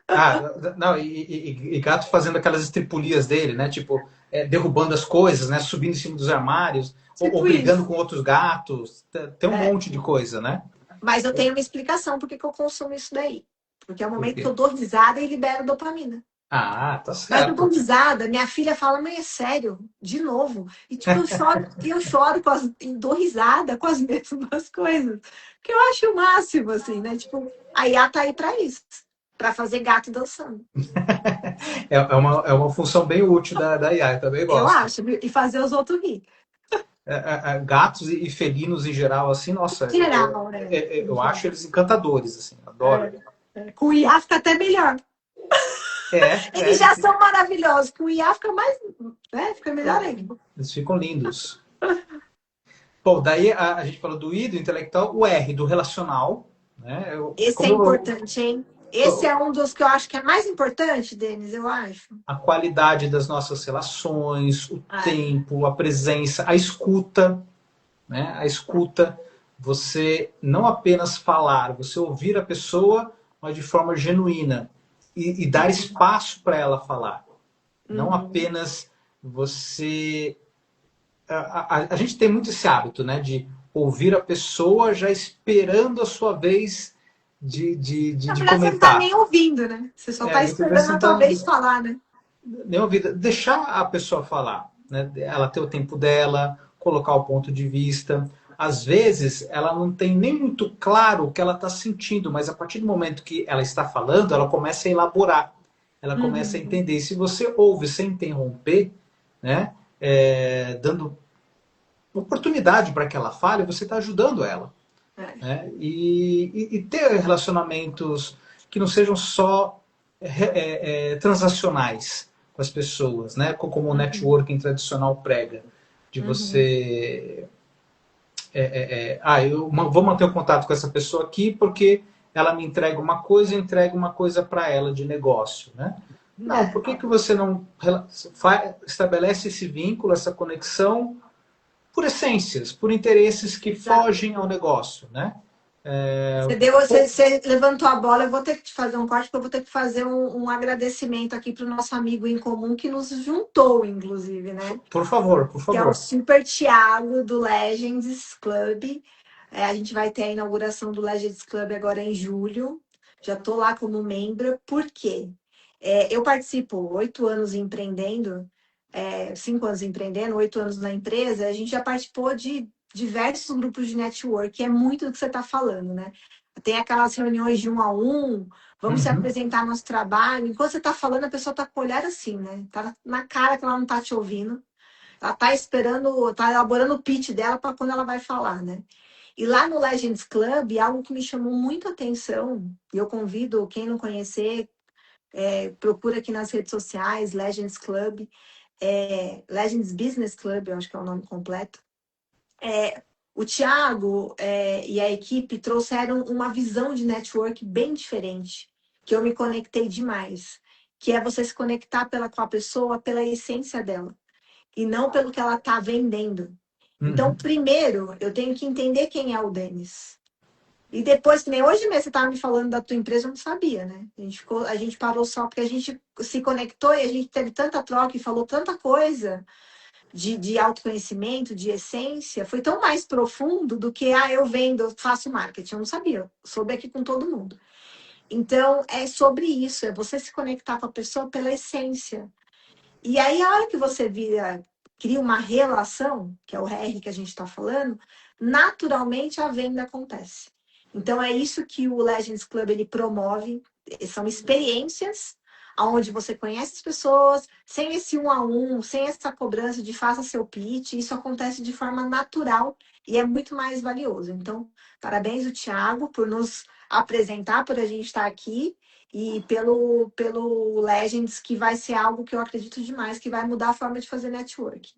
Ah, não, e gato fazendo aquelas estripulias dele, né? Tipo, derrubando as coisas, né? Subindo em cima dos armários, ou Tipo brigando isso. com outros gatos. Tem um É. monte de coisa, né? Mas eu tenho uma explicação por que que eu consumo isso daí. Porque é o Por momento que quê? eu dou risada e libero dopamina. Ah, tá Mas eu dou certo. risada, minha filha fala, mãe, é sério, de novo. E tipo, eu choro e dou risada com as mesmas coisas. Que eu acho o máximo, assim, né? Tipo, a IA tá aí pra isso, pra fazer gato dançando. É uma função bem útil da IA, eu também Eu gosto. acho, e fazer os outros rir. Gatos e felinos em geral, assim, nossa, Geral, né? eu acho eles encantadores, assim, adoro. Com o IA fica até melhor. Eles já Eles, são maravilhosos, com o IA fica mais, né? Fica melhor ainda. eles ficam lindos. Bom, daí a gente falou do I, do intelectual, o R, do relacional. Né? Esse é importante, hein? Esse é um dos que eu acho que é mais importante, Denis, eu acho. A qualidade das nossas relações, o Ah, tempo, a presença, a escuta. Né? A escuta, você não apenas falar, você ouvir a pessoa, mas de forma genuína. E dar espaço para ela falar. Não uhum. apenas você a gente tem muito esse hábito, né, de ouvir a pessoa já esperando a sua vez Na de verdade, você não tá nem comentar. ouvindo, né? Você só tá Muitas vezes esperando você não a tua está vez falar, né? nem ouvindo. Deixar a pessoa falar, né, ela ter o tempo dela, colocar o ponto de vista. Às vezes, ela não tem nem muito claro o que ela está sentindo, mas a partir do momento que ela está falando, ela começa a elaborar, ela começa a Uhum. entender. E se você ouve sem interromper, né, dando oportunidade para que ela fale, você está ajudando ela. É. Né? E ter relacionamentos que não sejam só transacionais com as pessoas, né? Como o Uhum, networking tradicional prega, de uhum. você eu vou manter o contato com essa pessoa aqui porque ela me entrega uma coisa e entrega uma coisa para ela de negócio, né? Não, É. por que você não estabelece esse vínculo, essa conexão por essências, por interesses que Exato. fogem ao negócio, né? Você levantou a bola, eu vou ter que te fazer um corte, porque eu vou ter que fazer um agradecimento aqui para o nosso amigo em comum que nos juntou, inclusive, né? Por favor, por Que é o favor. Super Thiago do Legends Club. A gente vai ter a inauguração do Legends Club agora em julho. Já estou lá como membro. Por quê? Eu participo 8 anos empreendendo, 5 anos empreendendo, 8 anos na empresa. A gente já participou de diversos grupos de network, é muito do que você está falando, né? Tem aquelas reuniões de 1 a 1, vamos se Uhum. apresentar nosso trabalho. Enquanto você está falando, a pessoa está com o olhar assim, né? Tá na cara que ela não está te ouvindo. Ela tá esperando, tá elaborando o pitch dela para quando ela vai falar, né? E lá no Legends Club, algo que me chamou muito a atenção, e eu convido quem não conhecer, procura aqui nas redes sociais, Legends Club, Legends Business Club, eu acho que é o nome completo. O Thiago e a equipe trouxeram uma visão de network bem diferente, que eu me conectei demais, que é você se conectar com a pessoa pela essência dela e não pelo que ela está vendendo. Então, Uhum. primeiro, eu tenho que entender quem é o Denis. E depois, que nem hoje mesmo você estava me falando da tua empresa, eu não sabia, né? A gente parou só porque a gente se conectou e a gente teve tanta troca e falou tanta coisa de autoconhecimento, de essência. Foi tão mais profundo do que, eu vendo, eu faço marketing. Eu não sabia, eu soube aqui com todo mundo. Então, é sobre isso, é você se conectar com a pessoa pela essência. E aí, a hora que você cria uma relação, que é o R que a gente está falando, naturalmente a venda acontece. Então, é isso que o Legends Club ele promove, são experiências onde você conhece as pessoas, sem esse 1 a 1, sem essa cobrança de faça seu pitch, isso acontece de forma natural e é muito mais valioso. Então, parabéns, o Thiago, por nos apresentar, por a gente estar aqui e pelo Legends, que vai ser algo que eu acredito demais, que vai mudar a forma de fazer network.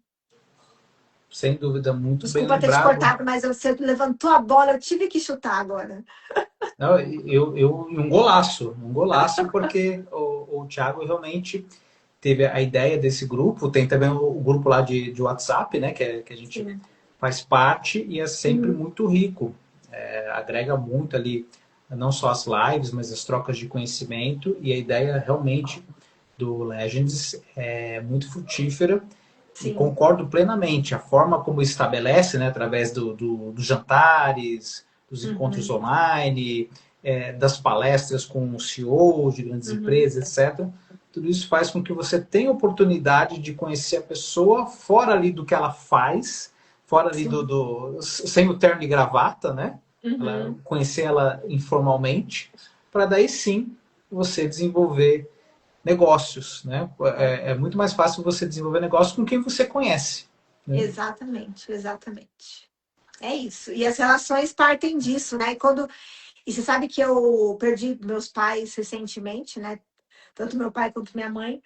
Sem dúvida, muito bem Desculpa ter te lembrado. cortado, mas você levantou a bola, eu tive que chutar agora. Não, um golaço, porque o Thiago realmente teve a ideia desse grupo. Tem também o grupo lá de WhatsApp, né, que a gente Sim. faz parte e é sempre Uhum. muito rico. Agrega muito ali, não só as lives, mas as trocas de conhecimento. E a ideia realmente do Legends é muito frutífera e Sim. concordo plenamente. A forma como estabelece, né, através dos jantares, dos encontros Uhum. online, das palestras com CEOs de grandes Uhum. empresas, etc. Tudo isso faz com que você tenha oportunidade de conhecer a pessoa fora ali do que ela faz, fora ali Sim. sem o terno e gravata, né? Uhum. Conhecer ela informalmente, para daí sim você desenvolver negócios, né? É muito mais fácil você desenvolver negócio com quem você conhece, né? Exatamente, exatamente. É isso. E as relações partem disso, né? E você sabe que eu perdi meus pais recentemente, né? Tanto meu pai quanto minha mãe.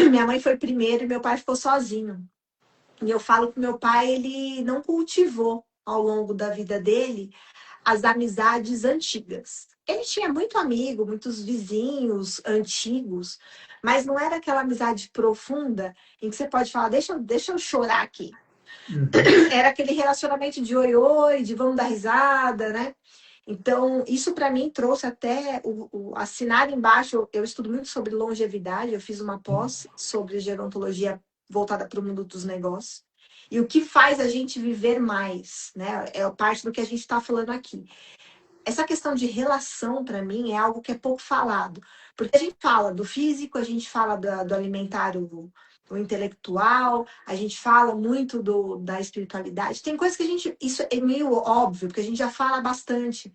Minha mãe foi primeiro e meu pai ficou sozinho. E eu falo que meu pai, ele não cultivou ao longo da vida dele as amizades antigas. Ele tinha muito amigo, muitos vizinhos antigos, mas não era aquela amizade profunda em que você pode falar, deixa eu chorar aqui. Uhum. Era aquele relacionamento de oi, oi, de vamos dar risada, né? Então, isso para mim trouxe até assinar embaixo. Eu estudo muito sobre longevidade, eu fiz uma pós sobre gerontologia voltada para o mundo dos negócios. E o que faz a gente viver mais, né? É parte do que a gente está falando aqui. Essa questão de relação, para mim, é algo que é pouco falado. Porque a gente fala do físico, a gente fala do alimentar, o intelectual, a gente fala muito da espiritualidade. Tem coisas que a gente. Isso é meio óbvio, porque a gente já fala bastante.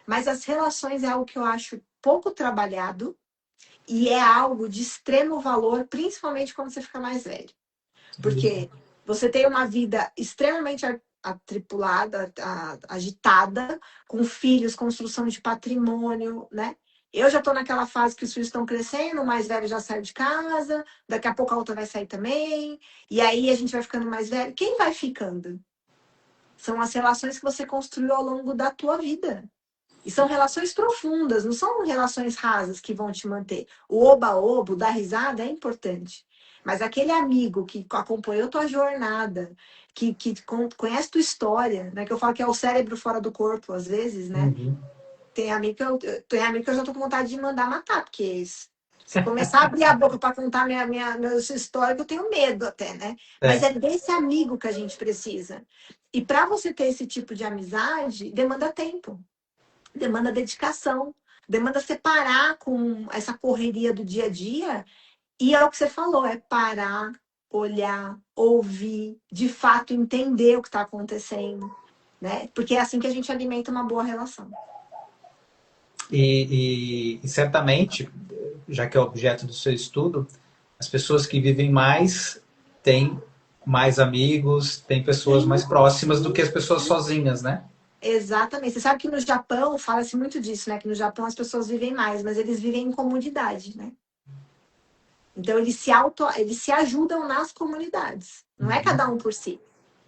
Mas as relações é algo que eu acho pouco trabalhado e é algo de extremo valor, principalmente quando você fica mais velho. Sem Porque dúvida. Você tem uma vida extremamente atripulada, agitada, com filhos, construção de patrimônio, né? Eu já estou naquela fase que os filhos estão crescendo, o mais velho já saiu de casa, daqui a pouco a outra vai sair também, e aí a gente vai ficando mais velho. Quem vai ficando? São as relações que você construiu ao longo da tua vida. E são relações profundas, não são relações rasas que vão te manter. O oba-obo, dar risada é importante. Mas aquele amigo que acompanhou tua jornada, que conhece tua história, né? Que eu falo que é o cérebro fora do corpo, às vezes, né? Uhum. Tem amigo que eu já tô com vontade de mandar matar, porque se começar a abrir a boca para contar meu histórico, eu tenho medo até, né? Mas É. é desse amigo que a gente precisa. E para você ter esse tipo de amizade, demanda tempo, demanda dedicação, demanda separar com essa correria do dia a dia. E é o que você falou, é parar, olhar, ouvir, de fato entender o que está acontecendo, né? Porque é assim que a gente alimenta uma boa relação. E certamente, já que é objeto do seu estudo, as pessoas que vivem mais têm mais amigos, têm pessoas Sim, mais próximas do que as pessoas sim. sozinhas, né? Exatamente. Você sabe que no Japão fala-se muito disso, né? Que no Japão as pessoas vivem mais, mas eles vivem em comunidade, né? Então eles se ajudam nas comunidades. Não é Uhum, cada um por si.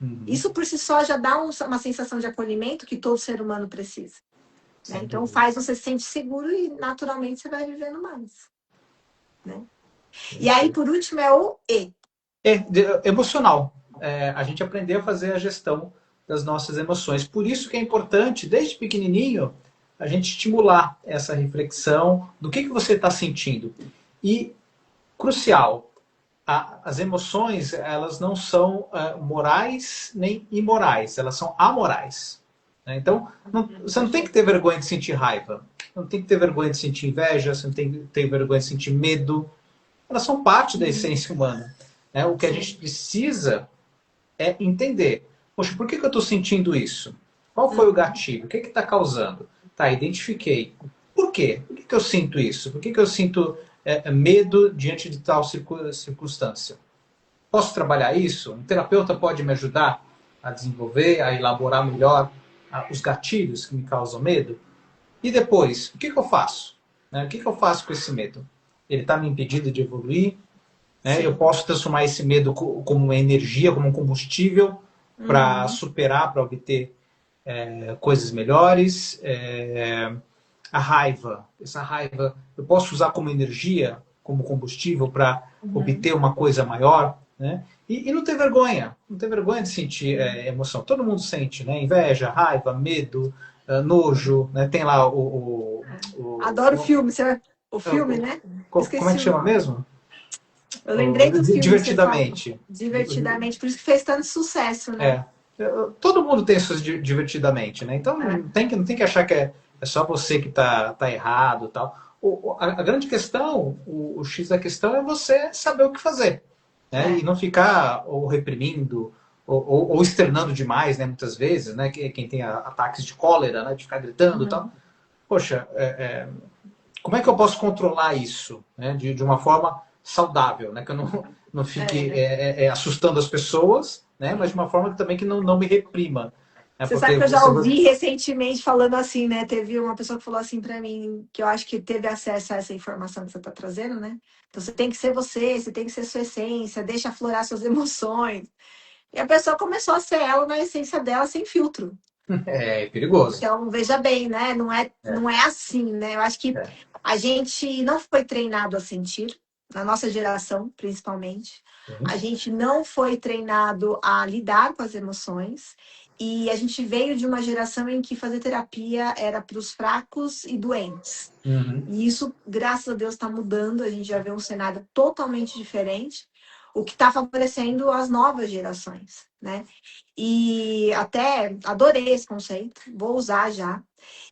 uhum, Isso por si só já dá uma sensação de acolhimento que todo ser humano precisa, né? sem Então dúvida. faz você se sentir seguro e naturalmente você vai vivendo mais, né? E aí, Perfeito. por último, é o E. Emocional. A gente aprender a fazer a gestão das nossas emoções. Por isso que é importante, desde pequenininho, a gente estimular essa reflexão do que você está sentindo. E, crucial, as emoções, elas não são morais nem imorais, elas são amorais. Né? Então, você não tem que Perfeito. ter vergonha de sentir raiva, não tem que ter vergonha de sentir inveja, você não tem que ter vergonha de sentir medo. Elas são parte da essência humana. Né? O que a gente Sim. precisa é entender. Poxa, por que eu estou sentindo isso? Qual foi o Uhum. gatilho? O que está causando? Tá, identifiquei. Por quê? Por que eu sinto isso? Por que eu sinto medo diante de tal circunstância? Posso trabalhar isso? Um terapeuta pode me ajudar a desenvolver, a elaborar melhor os gatilhos que me causam medo? E depois, o que eu faço? Né? O que eu faço com esse medo? Ele está me impedindo de evoluir? Né? Eu Sim. posso transformar esse medo como uma energia, como um combustível para Uhum. superar, para obter coisas melhores. A raiva, essa raiva, eu posso usar como energia, como combustível para Uhum. obter uma coisa maior, né? E não ter vergonha, não ter vergonha de sentir emoção. Todo mundo sente, né? Inveja, raiva, medo, nojo, né? Tem lá Adoro filme. O filme, né? como é Esqueci que o chama nome. mesmo? Eu lembrei do filme que você falou. Divertidamente. Divertidamente. Por isso que fez tanto sucesso, né? É. Todo mundo tem suas divertidamente, né? Então É. não tem que achar que é só você que tá errado, tal. A grande questão, o X da questão é você saber o que fazer, né? E É. não ficar ou reprimindo ou externando demais, né? Muitas vezes, né? Quem tem ataques de cólera, né? De ficar gritando, e tal. Uhum. Poxa, como é que eu posso controlar isso, né? De uma forma saudável, né? Que eu não fique É. assustando as pessoas, né? Mas de uma forma que também que não me reprima, né? Você sabe Porque que eu já você ouvi recentemente falando assim, né? Teve uma pessoa que falou assim pra mim, que eu acho que teve acesso a essa informação que você tá trazendo, né? Então você tem que ser você tem que ser sua essência, deixa aflorar suas emoções. E a pessoa começou a ser ela na essência dela, sem filtro. é perigoso. Então, veja bem, né? Não é assim, né? Eu acho que É. a gente não foi treinado a sentir, na nossa geração, principalmente. A gente não foi treinado a lidar com as emoções. E a gente veio de uma geração em que fazer terapia era para os fracos e doentes. Uhum. E isso, graças a Deus, está mudando. A gente já vê um cenário totalmente diferente, o que está favorecendo as novas gerações, né? E até adorei esse conceito, vou usar já.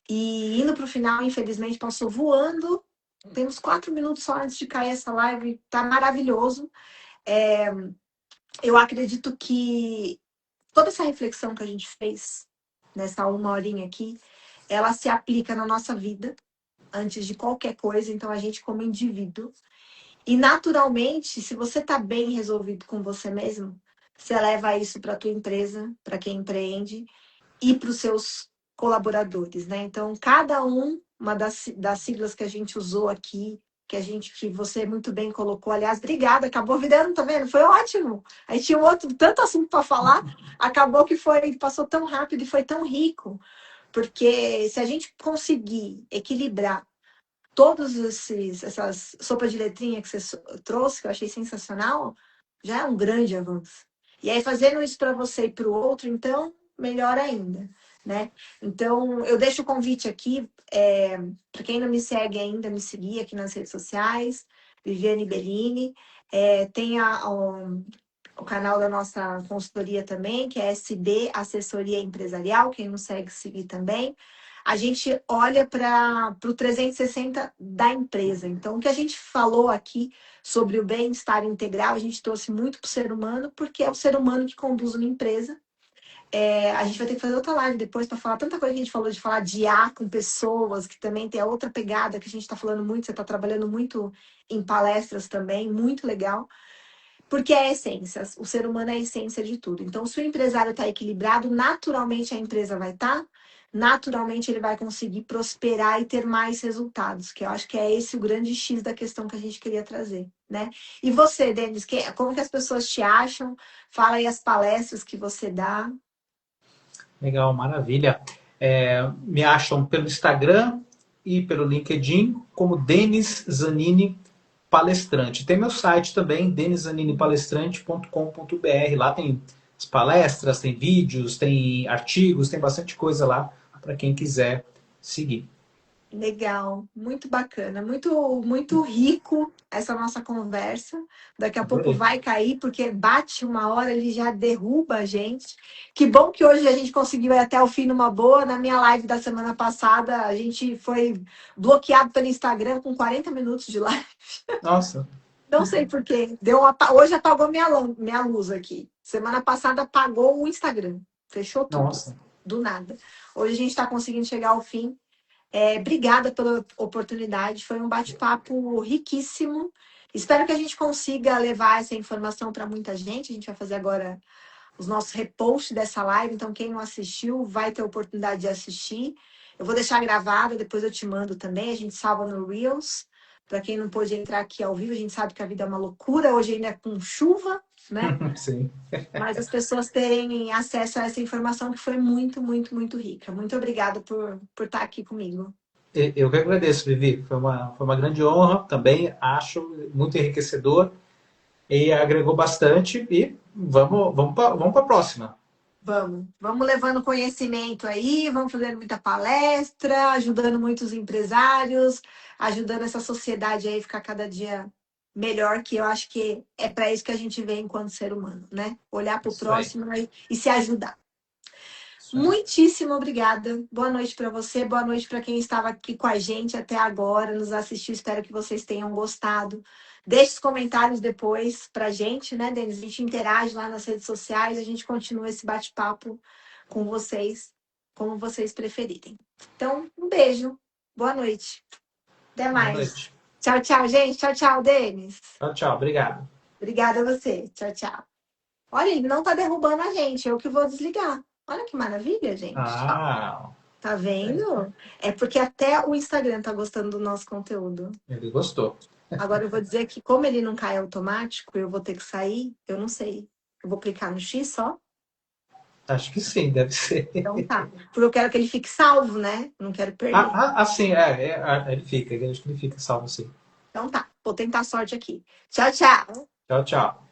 E indo para o final, infelizmente, passou voando. Temos 4 minutos só antes de cair essa live, tá maravilhoso. É, eu acredito que toda essa reflexão que a gente fez nessa uma horinha aqui, ela se aplica na nossa vida antes de qualquer coisa. Então, a gente como indivíduo. E naturalmente, se você está bem resolvido com você mesmo, você leva isso para a tua empresa, para quem empreende, e para os seus colaboradores, né? Então, cada uma das siglas que a gente usou aqui, que você muito bem colocou, aliás, obrigada, acabou virando, tá vendo? Foi ótimo. Aí tinha tanto assunto para falar, acabou que passou tão rápido e foi tão rico, porque se a gente conseguir equilibrar essas sopa de letrinha que você trouxe, que eu achei sensacional, já é um grande avanço. E aí, fazendo isso para você e para o outro, então, melhor ainda, né? Então, eu deixo o convite aqui, para quem não me segue ainda, me seguir aqui nas redes sociais, Viviane Bellini, tem o canal da nossa consultoria também, que é SB Assessoria Empresarial, quem não segue, seguir também. A gente olha para o 360 da empresa. Então, o que a gente falou aqui sobre o bem-estar integral, a gente trouxe muito para o ser humano, porque é o ser humano que conduz uma empresa. A gente vai ter que fazer outra live depois para falar tanta coisa que a gente falou, de falar de IA com pessoas, que também tem a outra pegada que a gente está falando muito, você está trabalhando muito em palestras também, muito legal. Porque é a essência, o ser humano é a essência de tudo. Então, se o empresário está equilibrado, naturalmente a empresa vai estar, naturalmente ele vai conseguir prosperar e ter mais resultados, que eu acho que é esse o grande X da questão que a gente queria trazer, né? E você, Denis, como que as pessoas te acham? Fala aí as palestras que você dá. Legal, maravilha. Me acham pelo Instagram e pelo LinkedIn como Denis Zanini Palestrante. Tem meu site também, denisaninipalestrante.com.br. Lá tem as palestras, tem vídeos, tem artigos, tem bastante coisa lá para quem quiser seguir. Legal, muito bacana, muito muito rico essa nossa conversa. Daqui a pouco Adorei. vai cair, porque bate uma hora, ele já derruba a gente. Que bom que hoje a gente conseguiu ir até o fim numa boa. Na minha live da semana passada, a gente foi bloqueado pelo Instagram com 40 minutos de live. Nossa, Não sei por quê. Hoje apagou minha luz aqui. Semana passada apagou o Instagram. Fechou tudo, nossa. do nada. Hoje a gente está conseguindo chegar ao fim. Obrigada pela oportunidade, foi um bate-papo riquíssimo. Espero que a gente consiga levar essa informação para muita gente. A gente vai fazer agora os nossos reposts dessa live, então quem não assistiu vai ter a oportunidade de assistir. Eu vou deixar gravado, depois eu te mando também. A gente salva no Reels. Para quem não pôde entrar aqui ao vivo, a gente sabe que a vida é uma loucura, hoje ainda é com chuva, né? Sim. Mas as pessoas terem acesso a essa informação que foi muito, muito, muito rica. Muito obrigada por estar aqui comigo. Eu que agradeço, Vivi. Foi uma grande honra também, acho muito enriquecedor e agregou bastante. E vamos para a próxima. Vamos levando conhecimento aí, vamos fazendo muita palestra, ajudando muitos empresários, ajudando essa sociedade aí a ficar cada dia melhor, que eu acho que é para isso que a gente vem enquanto ser humano, né? Olhar para o Isso aí. próximo e se ajudar. Isso aí. Muitíssimo obrigada. Boa noite para você, boa noite para quem estava aqui com a gente até agora, nos assistiu. Espero que vocês tenham gostado. Deixe os comentários depois para a gente, né, Denis? A gente interage lá nas redes sociais, a gente continua esse bate-papo com vocês, como vocês preferirem. Então, um beijo, boa noite. Até Boa mais. noite. Tchau, tchau, gente. Tchau, tchau, Denis. Tchau, tchau. Obrigado. Obrigada a você. Tchau, tchau. Olha, ele não está derrubando a gente, eu que vou desligar. Olha que maravilha, gente. Ah, Tá vendo? É porque até o Instagram tá gostando do nosso conteúdo. ele gostou. Agora eu vou dizer que, como ele não cai automático, eu vou ter que sair, eu não sei. Eu vou clicar no X só? Acho que sim, deve ser. Então tá. Porque eu quero que ele fique salvo, né? Não quero perder. Sim, ele fica, acho que ele fica salvo sim. Então tá. Vou tentar a sorte aqui. Tchau, tchau. Tchau, tchau.